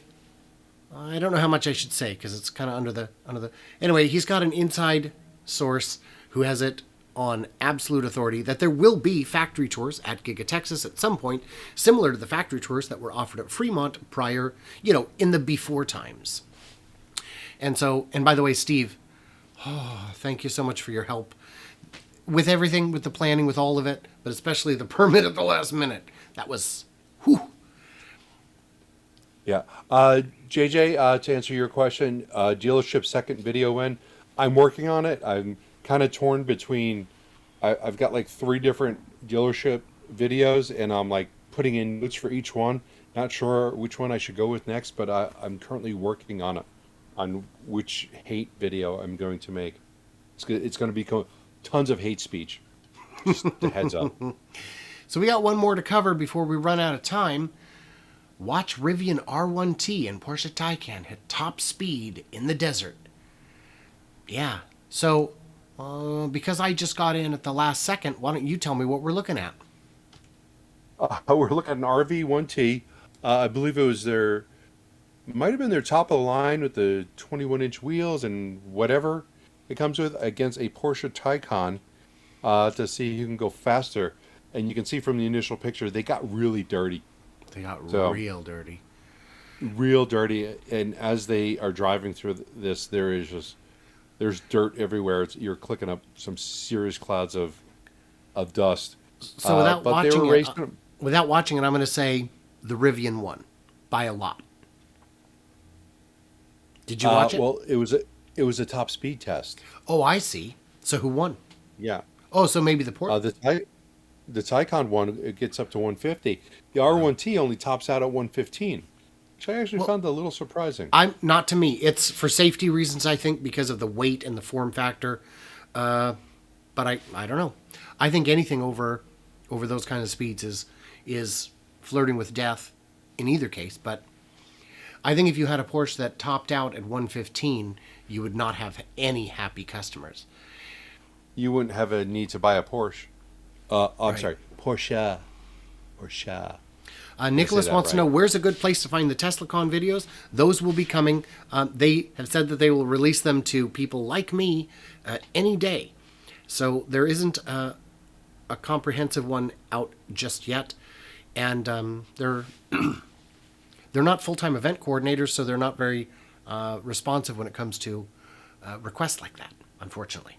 S2: don't know how much I should say because it's kind of under the. Anyway, he's got an inside source who has it on absolute authority that there will be factory tours at Giga Texas at some point, similar to the factory tours that were offered at Fremont prior, in the before times. And by the way, Steve, thank you so much for your help with everything, with the planning, with all of it, but especially the permit at the last minute. That was, whew.
S1: Yeah. JJ, to answer your question, dealership second video when, I'm working on it. I'm kind of torn between, I've got like 3 different dealership videos and I'm like putting in notes for each one. Not sure which one I should go with next, but I'm currently working on which hate video I'm going to make. It's going to be tons of hate speech. Just a heads up.
S2: So we got one more to cover before we run out of time. Watch Rivian R1T and Porsche Taycan hit top speed in the desert. Yeah. So, because I just got in at the last second, why don't you tell me what we're looking at?
S1: We're looking at an RV1T. I believe it was their, might have been their top of the line with the 21-inch wheels and whatever it comes with against a Porsche Taycan to see who can go faster. And you can see from the initial picture, they got really dirty.
S2: They got
S1: So,
S2: real dirty.
S1: real dirty. And as they are driving through this, there's dirt everywhere. You're clicking up some serious clouds of dust.
S2: So without
S1: But they were
S2: watching
S1: racing
S2: it,
S1: them.
S2: I'm going to say the Rivian won by a lot. Did you watch it?
S1: Well, it was a top speed test.
S2: Oh, I see. So who won?
S1: Yeah.
S2: Oh, so maybe the port.
S1: The Taycan one, it gets up to 150. The R1T only tops out at 115, which I actually found a little surprising.
S2: I'm not to me. It's for safety reasons, I think, because of the weight and the form factor. But I don't know. I think anything over those kind of speeds is flirting with death in either case. But I think if you had a Porsche that topped out at 115, you would not have any happy customers.
S1: You wouldn't have a need to buy a Porsche. I'm
S2: Right.
S1: sorry, Porsche. Porsche.
S2: Nicholas
S1: that
S2: wants to
S1: right.
S2: know where's a good place to find the TeslaCon videos. Those will be coming. They have said that they will release them to people like me any day. So there isn't a comprehensive one out just yet, and they're they're not full-time event coordinators, so they're not very responsive when it comes to requests like that, unfortunately.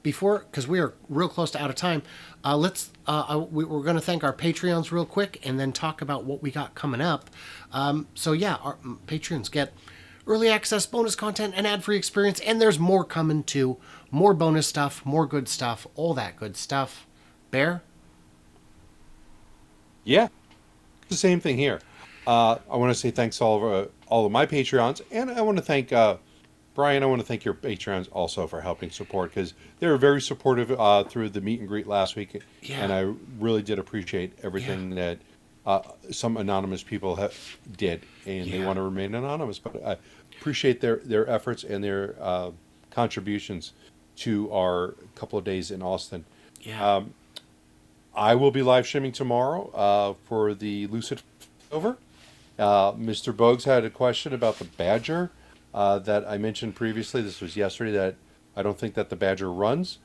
S2: Because we are real close to out of time, we're going to thank our Patreons real quick and then talk about what we got coming up. So yeah, our Patreons get early access, bonus content, and ad-free experience, and there's more coming too. More bonus stuff, more good stuff, all that good stuff. Bear?
S1: Yeah, the same thing here. I want to say thanks to all of my Patreons, and I want to thank Brian. I want to thank your Patreons also for helping support, because they were very supportive through the meet and greet last week,
S2: Yeah.
S1: and I really did appreciate everything that some anonymous people did, and they
S2: Yeah.
S1: want to remain anonymous. But I appreciate their efforts and their contributions to our couple of days in Austin.
S2: Yeah.
S1: I will be live streaming tomorrow for the Lucid over. Mr. Bogues had a question about the Badger that I mentioned previously. This was yesterday, that I don't think that the Badger runs.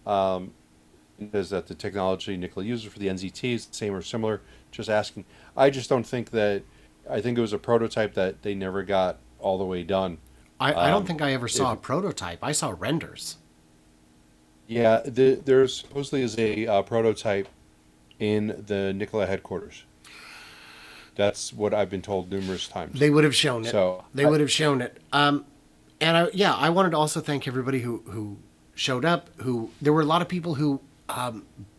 S1: Because that the technology Nikola uses for the NZT is the same or similar. Just asking. I just don't think that. I think it was a prototype that they never got all the way done.
S2: I don't think I ever saw a
S1: if-
S2: prototype. I saw renders.
S1: Yeah, there supposedly is a prototype in the Nikola headquarters. That's what I've been told numerous times.
S2: They would have shown it.
S1: So,
S2: They would have shown it. And I wanted to also thank everybody who showed up. There were a lot of people who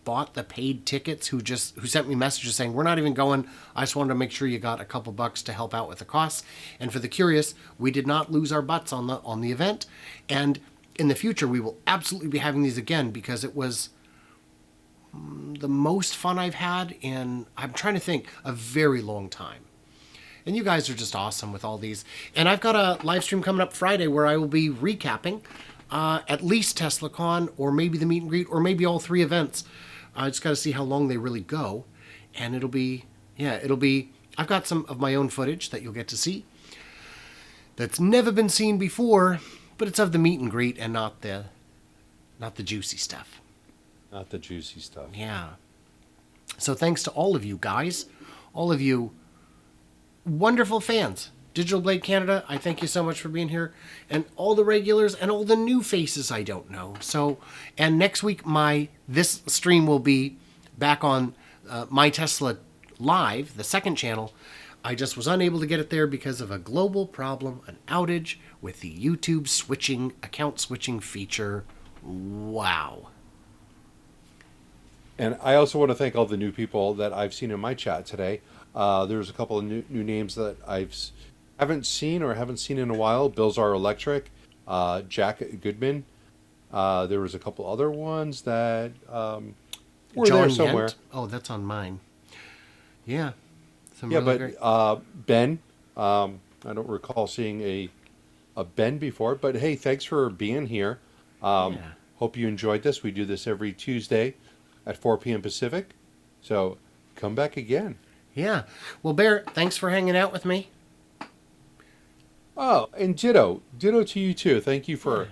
S2: bought the paid tickets who sent me messages saying, we're not even going. I just wanted to make sure you got a couple bucks to help out with the costs. And for the curious, we did not lose our butts on the event. And in the future, we will absolutely be having these again, because it was the most fun I've had in, I'm trying to think, a very long time. And you guys are just awesome with all these. And I've got a live stream coming up Friday where I will be recapping at least TeslaCon, or maybe the meet and greet, or maybe all three events. I just got to see how long they really go. And it'll be, I've got some of my own footage that you'll get to see that's never been seen before, but it's of the meet and greet and not the juicy stuff.
S1: not the juicy stuff.
S2: Yeah. So thanks to all of you guys, all of you wonderful fans. Digital Blade Canada, I thank you so much for being here. And all the regulars and all the new faces I don't know. So, and next week this stream will be back on My Tesla Live, the second channel. I just was unable to get it there because of a global problem, an outage with the YouTube account switching feature. Wow.
S1: And I also want to thank all the new people that I've seen in my chat today. There's a couple of new names that haven't seen in a while. Bilzar Electric, Jack Goodman. There was a couple other ones that We're
S2: John
S1: there somewhere.
S2: Yent? Oh, that's on mine. Yeah. Some
S1: Yeah,
S2: really
S1: but
S2: great.
S1: Ben, I don't recall seeing a Ben before. But hey, thanks for being here.
S2: Yeah.
S1: Hope you enjoyed this. We do this every Tuesday at 4 p.m. Pacific. So come back again.
S2: Yeah. Well, Bear, thanks for hanging out with me.
S1: Oh, and ditto to you too. Thank you
S2: Yeah.
S1: for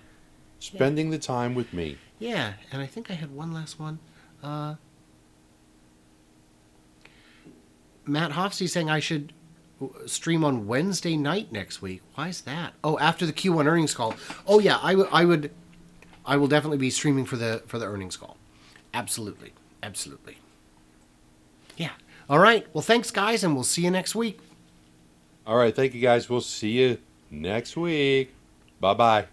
S1: spending the time with me.
S2: Yeah. And I think I had one last one. Uh, Matt Hofsey saying I should stream on Wednesday night next week. Why is that? Oh, after the Q1 earnings call. Oh yeah, I will definitely be streaming for the earnings call. Absolutely. Absolutely. Yeah. All right. Well, thanks guys, and we'll see you next week.
S1: All right, thank you guys. We'll see you next week. Bye bye.